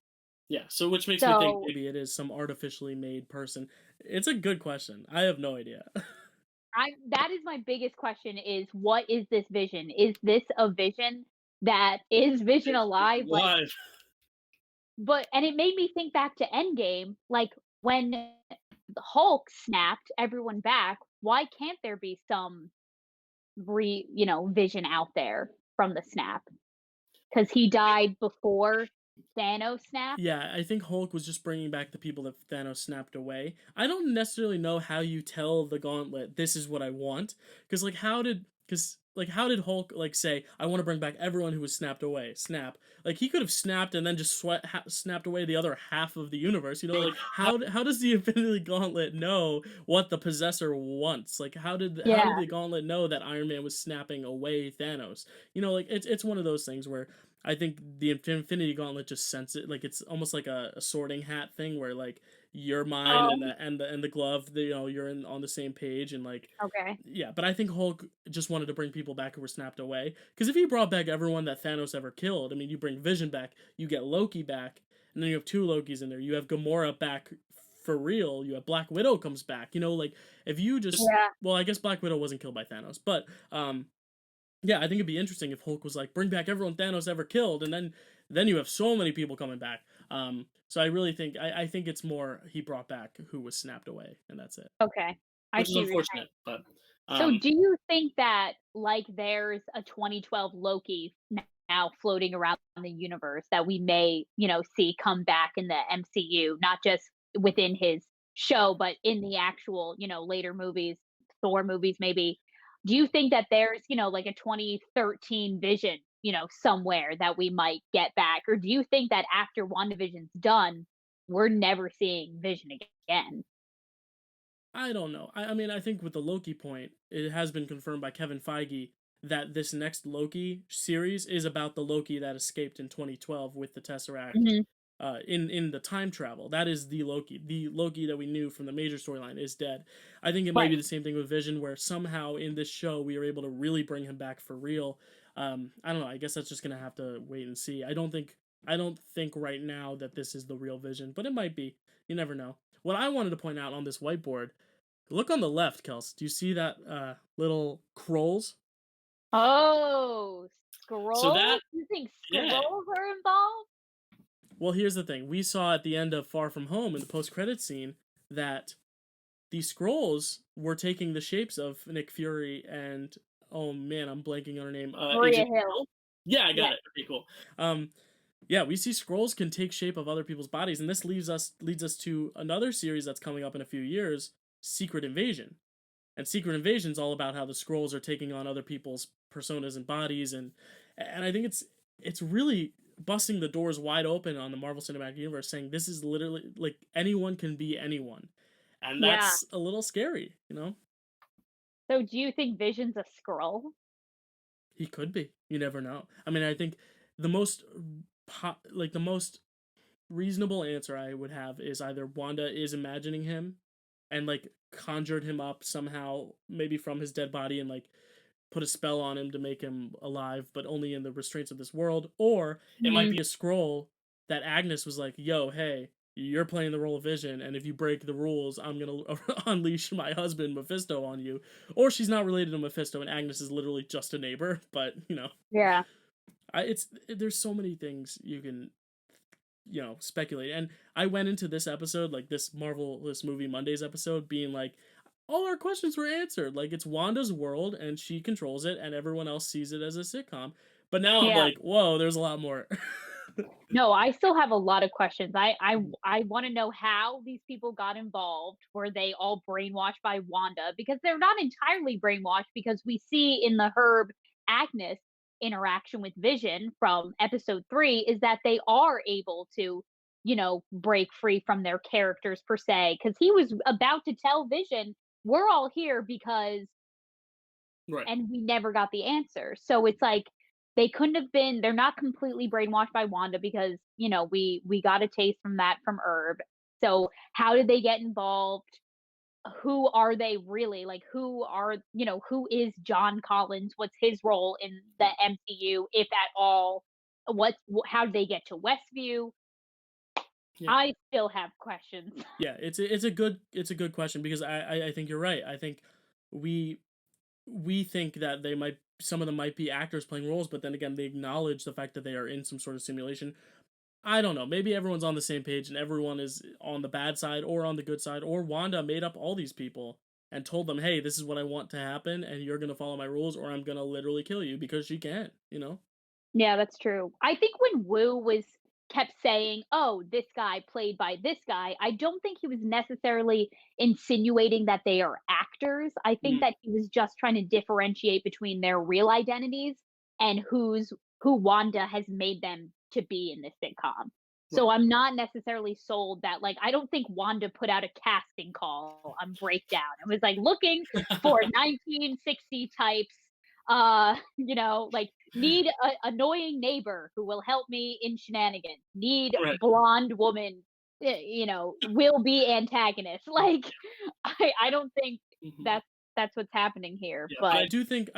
Yeah, so which makes me think So maybe it is some artificially made person. It's a good question. I have no idea. I that is my biggest question is what is this vision? Is this a vision that is Vision alive? Like, Live. but and it made me think back to Endgame, like when the Hulk snapped everyone back, why can't there be some vision out there from the snap? Because he died before Thanos snapped. Yeah, I think Hulk was just bringing back the people that Thanos snapped away. I don't necessarily know how you tell the Gauntlet this is what I want, because how did Hulk like say I want to bring back everyone who was snapped away? Snap. Like he could have snapped and then just snapped away the other half of the universe. You know, like how does the Infinity Gauntlet know what the possessor wants? Like how did Yeah. the Gauntlet know that Iron Man was snapping away Thanos? You know, like it's one of those things where I think the Infinity Gauntlet just sense it. Like it's almost like a sorting hat thing where like your mind and Oh, the glove, you're in on the same page and like okay. yeah. But I think Hulk just wanted to bring people back who were snapped away. Because if he brought back everyone that Thanos ever killed, I mean, you bring Vision back, you get Loki back, and then you have two Lokis in there. You have Gamora back for real. You have Black Widow comes back. You know, like if you just Yeah. well, I guess Black Widow wasn't killed by Thanos, but yeah, I think it'd be interesting if Hulk was like, bring back everyone Thanos ever killed, and then you have so many people coming back. So I really think I think it's more he brought back who was snapped away, and that's it, Okay. I which is see what you're saying. unfortunate. But So um, do you think that, like, there's a 2012 Loki now floating around the universe that we may, see come back in the MCU, not just within his show, but in the actual, later movies, Thor movies maybe. Do you think that there's, like a 2013 Vision, somewhere that we might get back? Or do you think that after WandaVision's done, we're never seeing Vision again? I don't know. I mean, I think with the Loki point, it has been confirmed by Kevin Feige that this next Loki series is about the Loki that escaped in 2012 with the Tesseract Mhm. in the time travel. That is the Loki. The Loki that we knew from the major storyline is dead. I think it might be Right. the same thing with Vision, where somehow in this show we are able to really bring him back for real. I don't know. I guess that's just gonna have to wait and see. I don't think right now that this is the real Vision, but it might be. You never know. What I wanted to point out on this whiteboard, look on the left, Kels. Do you see that little scrolls? Oh, So that scrolls? You think yeah. scrolls are involved? Well, here's the thing. We saw at the end of Far From Home in the post-credit scene that the scrolls were taking the shapes of Nick Fury and oh man, I'm blanking on her name. Maria Agent Hill. Hill. Yeah, I got Yes. it. Okay, cool. Um, yeah, we see scrolls can take shape of other people's bodies, and this leads us to another series that's coming up in a few years, Secret Invasion. And Secret Invasion is all about how the scrolls are taking on other people's personas and bodies, and I think it's really busting the doors wide open on the Marvel Cinematic Universe, saying this is literally like anyone can be anyone, and Yeah. that's a little scary. You know, So do you think Vision's a scroll? he could be. You never know. I mean, I think the most the most reasonable answer I would have is either Wanda is imagining him and like conjured him up somehow, maybe from his dead body, and like put a spell on him to make him alive, but only in the restraints of this world. Or it might Mhm. be a scroll that Agnes was like, yo, hey, you're playing the role of Vision, and if you break the rules, I'm gonna unleash my husband Mephisto on you. Or she's not related to Mephisto, and Agnes is literally just a neighbor. But Yeah. it's there's so many things you can speculate. And I went into this episode, like this Marvel-ous Movie Mondays episode, being like, all our questions were answered. Like it's Wanda's world and she controls it, and everyone else sees it as a sitcom. But now I'm Yeah. like, whoa, there's a lot more. No, I still have a lot of questions. I wanna know how these people got involved. Were they all brainwashed by Wanda? Because they're not entirely brainwashed because we see in the Herb Agnes interaction with Vision from episode 3 is that they are able to, break free from their characters per se. Because he was about to tell Vision, "We're all here because," Right. and we never got the answer. So it's like they couldn't have been they're not completely brainwashed by Wanda because, we got a taste from that from Herb. So how did they get involved? Who are they really? Like who is John Collins? What's his role in the MCU if at all? How did they get to Westview? Yeah. I still have questions. Yeah, it's a good question because I think you're right. I think we we think that they might some of them might be actors playing roles, but then again they acknowledge the fact that they are in some sort of simulation. I don't know. Maybe everyone's on the same page and everyone is on the bad side or on the good side, or Wanda made up all these people and told them, "Hey, this is what I want to happen, and you're gonna follow my rules, or I'm gonna literally kill you because she can." You know? Yeah, that's true. I think when Wu was kept saying, "Oh, this guy played by this guy," I don't think he was necessarily insinuating that they are actors. I think Mm, that he was just trying to differentiate between their real identities and who Wanda has made them to be in this sitcom. So right. I'm not necessarily sold that like I don't think Wanda put out a casting call on Breakdown. It was like looking for 1960 types like need a annoying neighbor who will help me in shenanigans. Need Right. blonde woman, will be antagonist. Like, I don't think Mhm. that's what's happening here. Yeah, but But I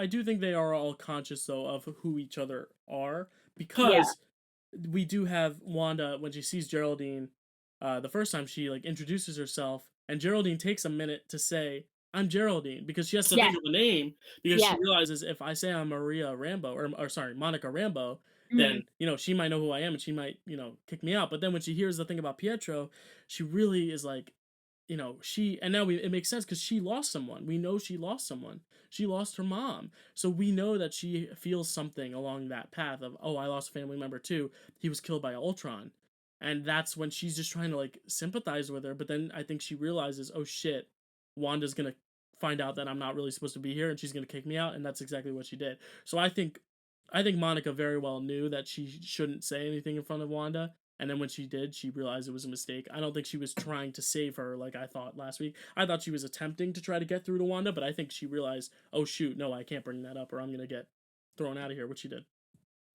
do think they are all conscious though of who each other are yeah, because we do have Wanda when she sees Geraldine, the first time she like introduces herself, and Geraldine takes a minute to say, "I'm Geraldine," because she has to yes, think of a name because she yes, realizes if I say I'm Maria Rambo or sorry Monica Rambo, mhm, then she might know who I am and she might kick me out. But then when she hears the thing about Pietro, she really is like. She and now it makes sense because she lost someone. We know she lost someone. She lost her mom, so we know that she feels something along that path of, oh, I lost a family member too. He was killed by Ultron. And that's when she's just trying to like sympathize with her, but then I think she realizes, oh shit, Wanda's gonna find out that I'm not really supposed to be here and she's gonna kick me out, and that's exactly what she did. So I think Monica very well knew that she shouldn't say anything in front of Wanda. And then when she did, she realized it was a mistake. I don't think she was trying to save her like I thought last week. I thought she was attempting to try to get through to Wanda, but I think she realized, oh shoot, no, I can't bring that up or I'm gonna get thrown out of here, which she did.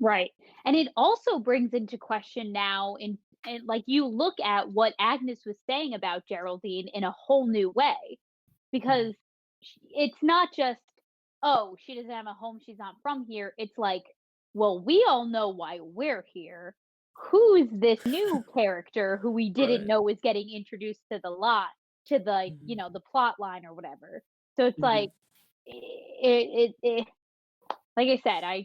right. And it also brings into question now and like you look at what Agnes was saying about Geraldine in a whole new way. Mhm. Because it's not just, "Oh, she doesn't have a home, she's not from here." It's like, "Well, we all know why we're here. Who's this new character who we didn't Right. know was getting introduced to the, Mhm. the plot line or whatever." So it's Mhm. like, it like I said, I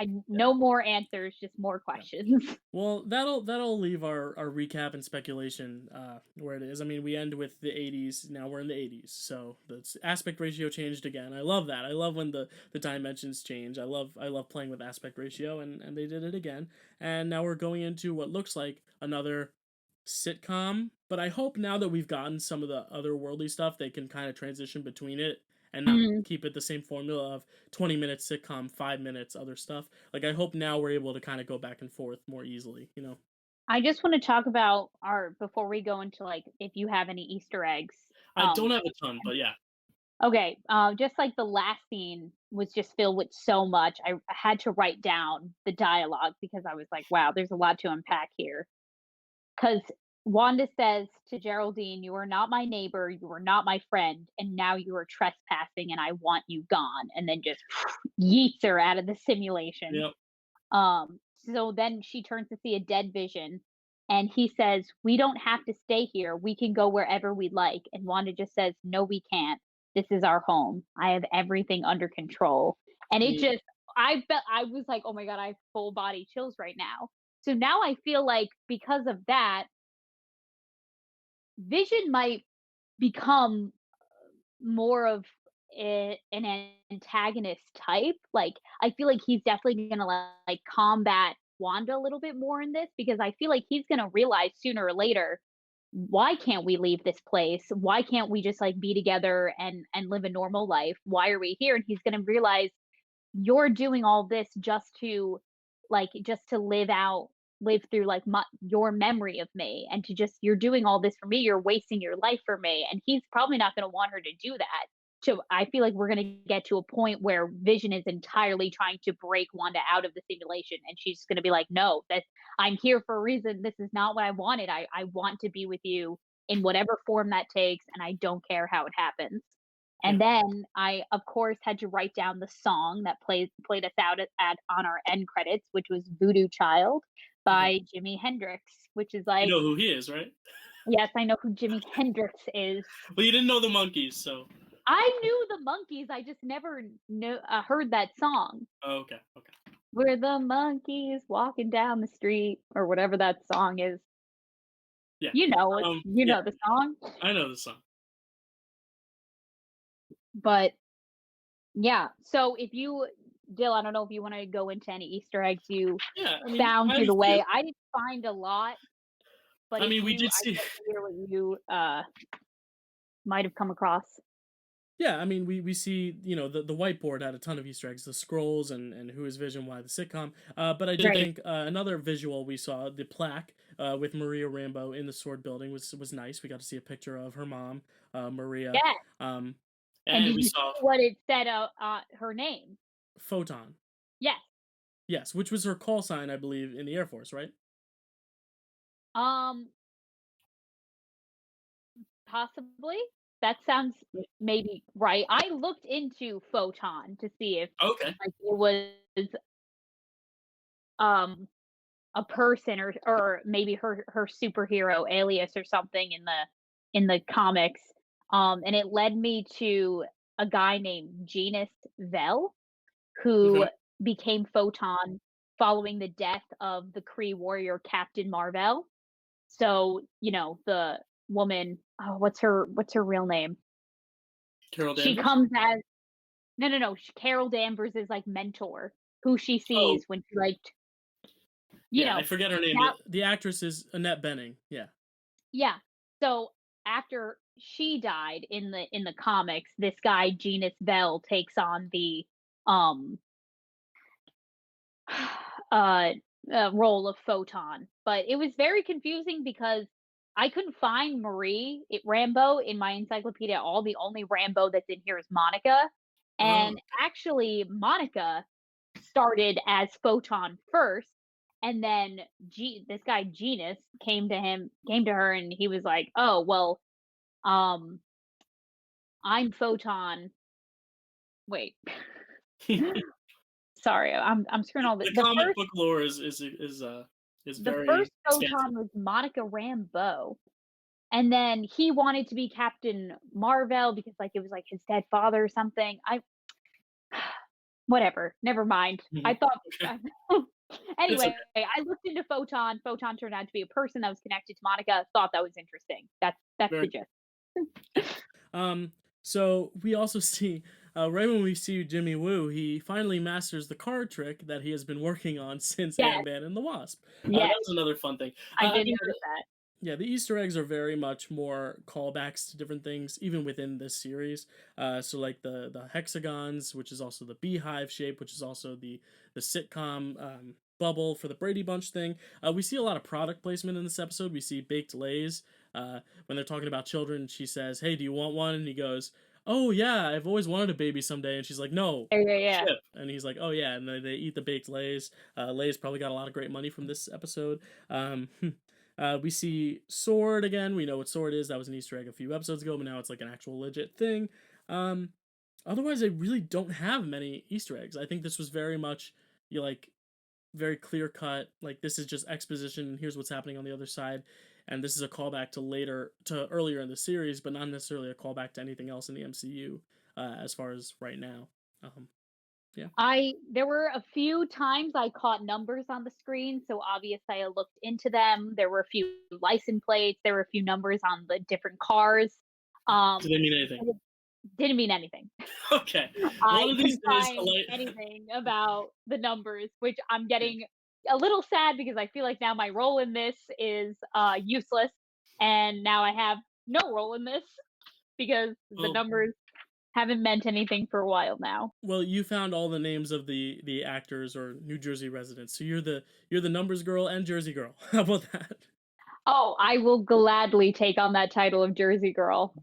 Yeah. no more answers, just more Yeah. questions. Well, that'll leave our recap and speculation where it is. I mean, we end with the '80s. Now we're in the '80s, so the aspect ratio changed again. I love that. I love when the dimensions change. I love playing with aspect ratio, and they did it again. And now we're going into what looks like another sitcom. But I hope now that we've gotten some of the otherworldly stuff, they can kind of transition between it and not Mm. keep it the same formula of 20 minutes sitcom, 5 minutes other stuff. Like I hope now we're able to kind of go back and forth more easily. I just wanna talk about our before we go into, like, if you have any Easter eggs, I don't have a ton, but yeah. okay, just like the last scene was just filled with so much, I had to write down the dialogue because I was like, "Wow, there's a lot to unpack here." Because Wanda says to Geraldine, "You are not my neighbor, you are not my friend, and now you are trespassing and I want you gone," and then just yeets her out of the simulation. Yep. So then she turns to see a dead Vision, and he says, "We don't have to stay here. We can go wherever we'd like." And Wanda just says, "No, we can't. This is our home. I have everything under control." And it Mm, just, I was like, "Oh my god, I have full body chills right now." So now I feel like because of that, Vision might become more of an antagonist type. Like, I feel like he's definitely gonna like combat Wanda a little bit more in this because I feel like he's gonna realize sooner or later, why can't we leave this place? Why can't we just like be together and live a normal life? Why are we here? And he's gonna realize you're doing all this just to live through like your memory of me and to just you're doing all this for me, you're wasting your life for me, and he's probably not going to want her to do that. So I feel like we're going to get to a point where Vision is entirely trying to break Wanda out of the simulation, and she's going to be like, no, that I'm here for a reason, this is not what I wanted, I want to be with you in whatever form that takes, and I don't care how it happens. yeah. And then I, of course, had to write down the song that played us out at on our end credits, which was "Voodoo Child" Okay. by Jimi Hendrix, which is You like, know who he is, right? yes, I know who Jimi Hendrix is. Well, you didn't know the Monkees, so I knew the Monkees, I just never heard that song. oh, okay, okay. We're the monkeys walking down the street, or whatever that song is. Yeah. You Yeah, know the song. I know the song. But yeah, so if you Dill, I don't know if you wanna go into any Easter eggs you Yeah, I mean, found I have through a the few. way. I didn't find a lot, but I if mean, we you did I'd see love to hear what you, might have come across. yeah, I mean, we see, the whiteboard had a ton of Easter eggs, the scrolls and Who is Vision, Why the sitcom. But I did Right. think another visual we saw, the plaque with Maria Rambeau in the sword building was nice. We got to see a picture of her mom, Maria, Yeah, um, and and did we you see saw what it said, her name? Photon. Yes. Yes, which was her call sign, I believe, in the Air Force, right? Um, Possibly. That sounds maybe right. I looked into Photon to see if, Okay. like, it was, um, a person or maybe her superhero alias or something in the comics, and it led me to a guy named Genus Vell, who Okay. became Photon following the death of the Kree warrior Captain Marvel. So, the woman, oh, what's her real name? Carol She Danvers. comes as no, Carol Danvers is, like, mentor, who she Oh, sees when she, like, you yeah, I know, forget her name. now The actress is Annette Bening. Yeah. yeah. So, after she died in the comics, this guy, Genus Vell, takes on the, um, uh, role of Photon, but it was very confusing because I couldn't find Rambo in my encyclopedia at all. The only Rambo that's in here is Monica, Oh, and actually, Monica started as Photon first, and then this guy Genus came to her, and he was like, "Oh, well, um, I'm Photon." Wait, okay. sorry, I'm screwing all The the comic first book lore is the very first expansive. Photon was Monica Rambeau, and then he wanted to be Captain Marvel because, like, it was, like, his dead father or something. I Whatever, never mind. I Mhm. thought Okay. It's anyway, okay. I looked into Photon. Photon turned out to be a person that was connected to Monica. Thought that was interesting. That's the Very gist. yeah. Um, so we also see right when we see Jimmy Woo, he finally masters the card trick that he has been working on since Yes, Ant-Man and the Wasp. That yes, was another fun thing. I I did mean, notice that. yeah, the Easter eggs are very much more callbacks to different things, even within this series. So like the hexagons, which is also the beehive shape, which is also the sitcom bubble for the Brady Bunch thing. We see a lot of product placement in this episode. We see baked lays. When they're talking about children, she says, "Hey, do you want one?" And he goes, "Oh yeah, I've always wanted a baby someday." And she's like, "No." Yeah, yeah, yeah. Chip, and he's like, "Oh yeah," and they eat the baked lays. Lay's probably got a lot of great money from this episode. Um, we see Sword again. We know what Sword is. That was an Easter egg a few episodes ago, but now it's like an actual legit thing. Um, Otherwise, I really don't have many Easter eggs. I think this was very much you like very clear cut. Like this is just exposition. And here's what's happening on the other side, and this is a callback to earlier in the series, but not necessarily a callback to anything else in the MCU as far as right now. Um, yeah. There were a few times I caught numbers on the screen, so obviously I looked into them. There were a few license plates. There were a few numbers on the different cars. Do they mean But anything? it didn't mean anything. Okay. I One of these couldn't days, find anything about the numbers, which I'm getting a little sad because I feel like now my role in this is useless, and now I have no role in this because the well, numbers haven't meant anything for a while now. Well, you found all the names of the actors or New Jersey residents. So you're the numbers girl and Jersey girl. How about that? Oh, I will gladly take on that title of Jersey Girl.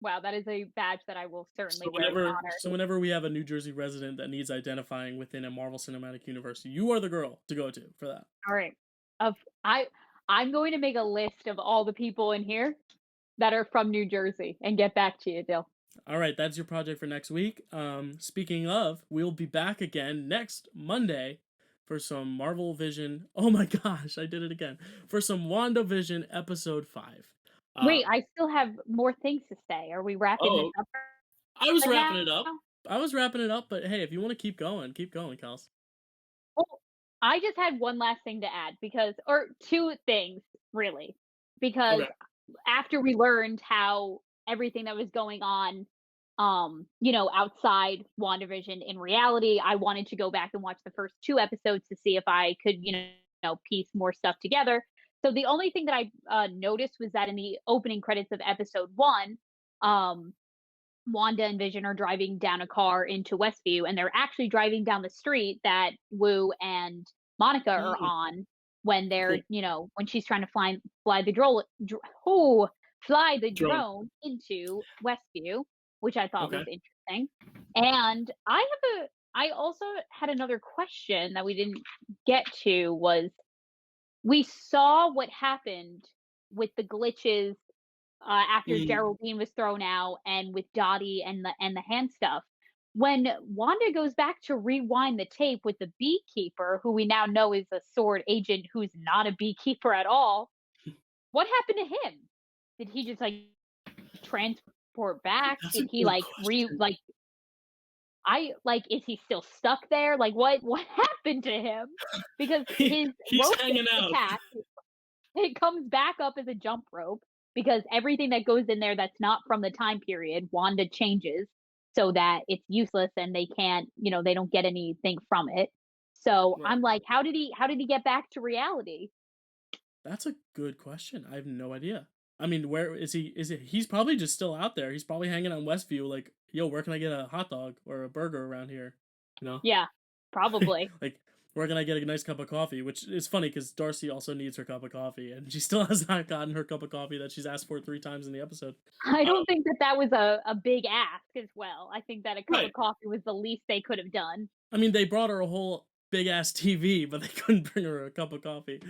Wow, that is a badge that I will certainly wear with honor. So whenever we have a New Jersey resident that needs identifying within a Marvel Cinematic Universe, you are the girl to go to for that. All right. Of I I'm going to make a list of all the people in here that are from New Jersey and get back to you, Dill. All right, that's your project for next week. Speaking of, we'll be back again next Monday for some Marvel-Vision. Oh my gosh, I did it again. For some WandaVision episode 5. Uh, Wait, I still have more things to say. Are we wrapping this oh, up I was right wrapping now? it up. I was wrapping it up, but hey, if you want to keep going, Kels. Well, I just had one last thing to add because or 2 things, really. Because Okay. after we learned how everything that was going on, outside WandaVision in reality, I wanted to go back and watch the first 2 episodes to see if I could, piece more stuff together. So the only thing that I, noticed was that in the opening credits of episode 1, um, Wanda and Vision are driving down a car into Westview, and they're actually driving down the street that Wu and Monica are Mm, on when cool. when she's trying to fly the drone, oh, fly the Drone. drone into Westview, which I thought was Okay. interesting. And I also had another question that we didn't get to was we saw what happened with the glitches after Mm, Geraldine was thrown out and with Dottie and the hand stuff. When Wanda goes back to rewind the tape with the beekeeper, who we now know is a sword agent who's not a beekeeper at all, what happened to him? Did he just like transport back? that's a Did he good like question. I like is he still stuck there? Like what happened to him? Because his He's rope gets hanging out. detached. It comes back up as a jump rope because everything that goes in there that's not from the time period, Wanda changes so that it's useless and they can't, they don't get anything from it. So Right. I'm like, how did he get back to reality? That's a good question. I have no idea. I mean, where is he? Is it? He's probably just still out there. He's probably hanging on Westview. Like, yo, where can I get a hot dog or a burger around here? You know, Yeah, probably. like where can I get a nice cup of coffee? Which is funny because Darcy also needs her cup of coffee, and she still has not gotten her cup of coffee that she's asked for 3 times in the episode. I Uh, don't think that was a big ask as well. I think that a cup right. of coffee was the least they could have done. I mean, they brought her a whole big ass TV, but they couldn't bring her a cup of coffee.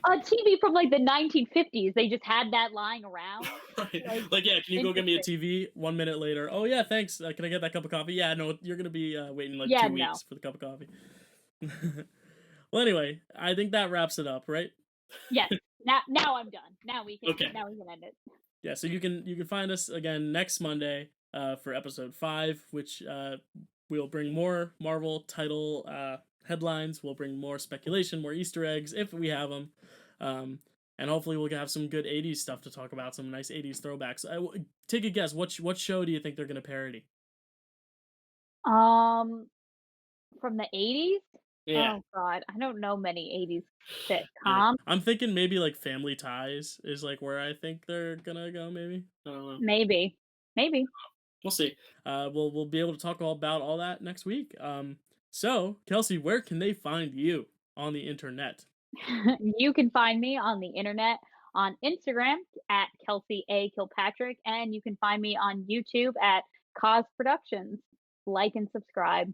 A TV from like the 1950s. They just had that lying around. Right. Like Like, yeah, can you go get me a interesting. TV? 1 minute later, oh yeah, thanks. Can I get that cup of coffee? Yeah, no, you're gonna be waiting like Yeah, two no. weeks for the cup of coffee. Well, anyway, I think that wraps it up, right? Yes. Now I'm done. Now we can Okay. now we can end it. Yeah, so you can find us again next Monday for episode 5, which we'll bring more Marvel title headlines. We'll bring more speculation, more Easter eggs if we have them. Um, and hopefully we'll have some good 80s stuff to talk about, some nice 80s throwbacks. Take a guess. What show do you think they're going to parody? Um, from the 80s? Yeah. Oh god, I don't know many 80s Yeah. sitcoms. I'm thinking maybe like Family Ties is like where I think they're going to go maybe. I don't know. Maybe. Maybe. We'll see. We'll be able to talk all about all that next week. So Kelsey, where can they find you on the internet? You can find me on the internet on Instagram at Kelsey A. Kilpatrick, and you can find me on YouTube at Cause Productions. Like and subscribe.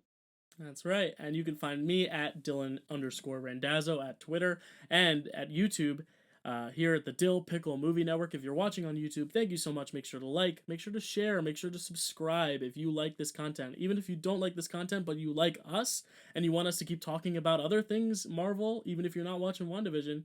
That's right, and you can find me at Dylan_Randazzo at Twitter and at YouTube. Here at the Dill Pickle Movie Network. If you're watching on YouTube, thank you so much. Make sure to like, make sure to share, make sure to subscribe if you like this content. Even if you don't like this content, but you like us and you want us to keep talking about other things, Marvel, even if you're not watching WandaVision,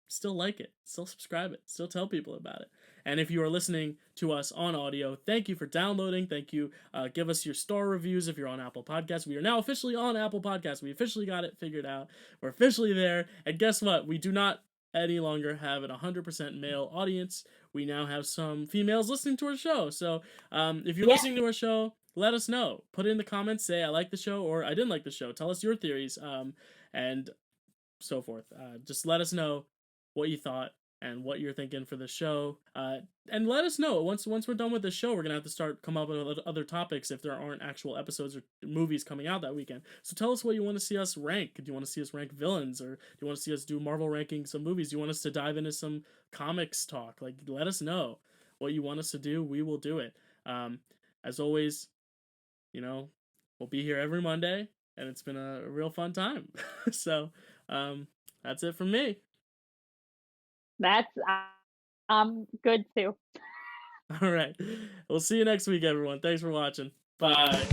still like it, still subscribe it, still tell people about it. And if you are listening to us on audio, thank you for downloading. Thank you. Give us your star reviews if you're on Apple Podcasts. We are now officially on Apple Podcasts. We officially got it figured out. We're officially there. And guess what? We do not any longer have an 100% male audience. We now have some females listening to our show. So if you're Yeah. listening to our show, let us know. Put it in the comments. Say I like the show or I didn't like the show. Tell us your theories and so forth. Just let us know what you thought and what you're thinking for the show. And let us know once we're done with the show. We're gonna have to start come up with other topics if there aren't actual episodes or movies coming out that weekend. So tell us what you want to see us rank. Do you want to see us rank villains, or do you want to see us do Marvel rankings of movies? Do you want us to dive into some comics talk? Like, let us know what you want us to do. We will do it. As always, you know, we'll be here every Monday, and it's been a real fun time. So that's it from me. That's good too. All right. We'll see you next week, everyone. Thanks for watching. Bye.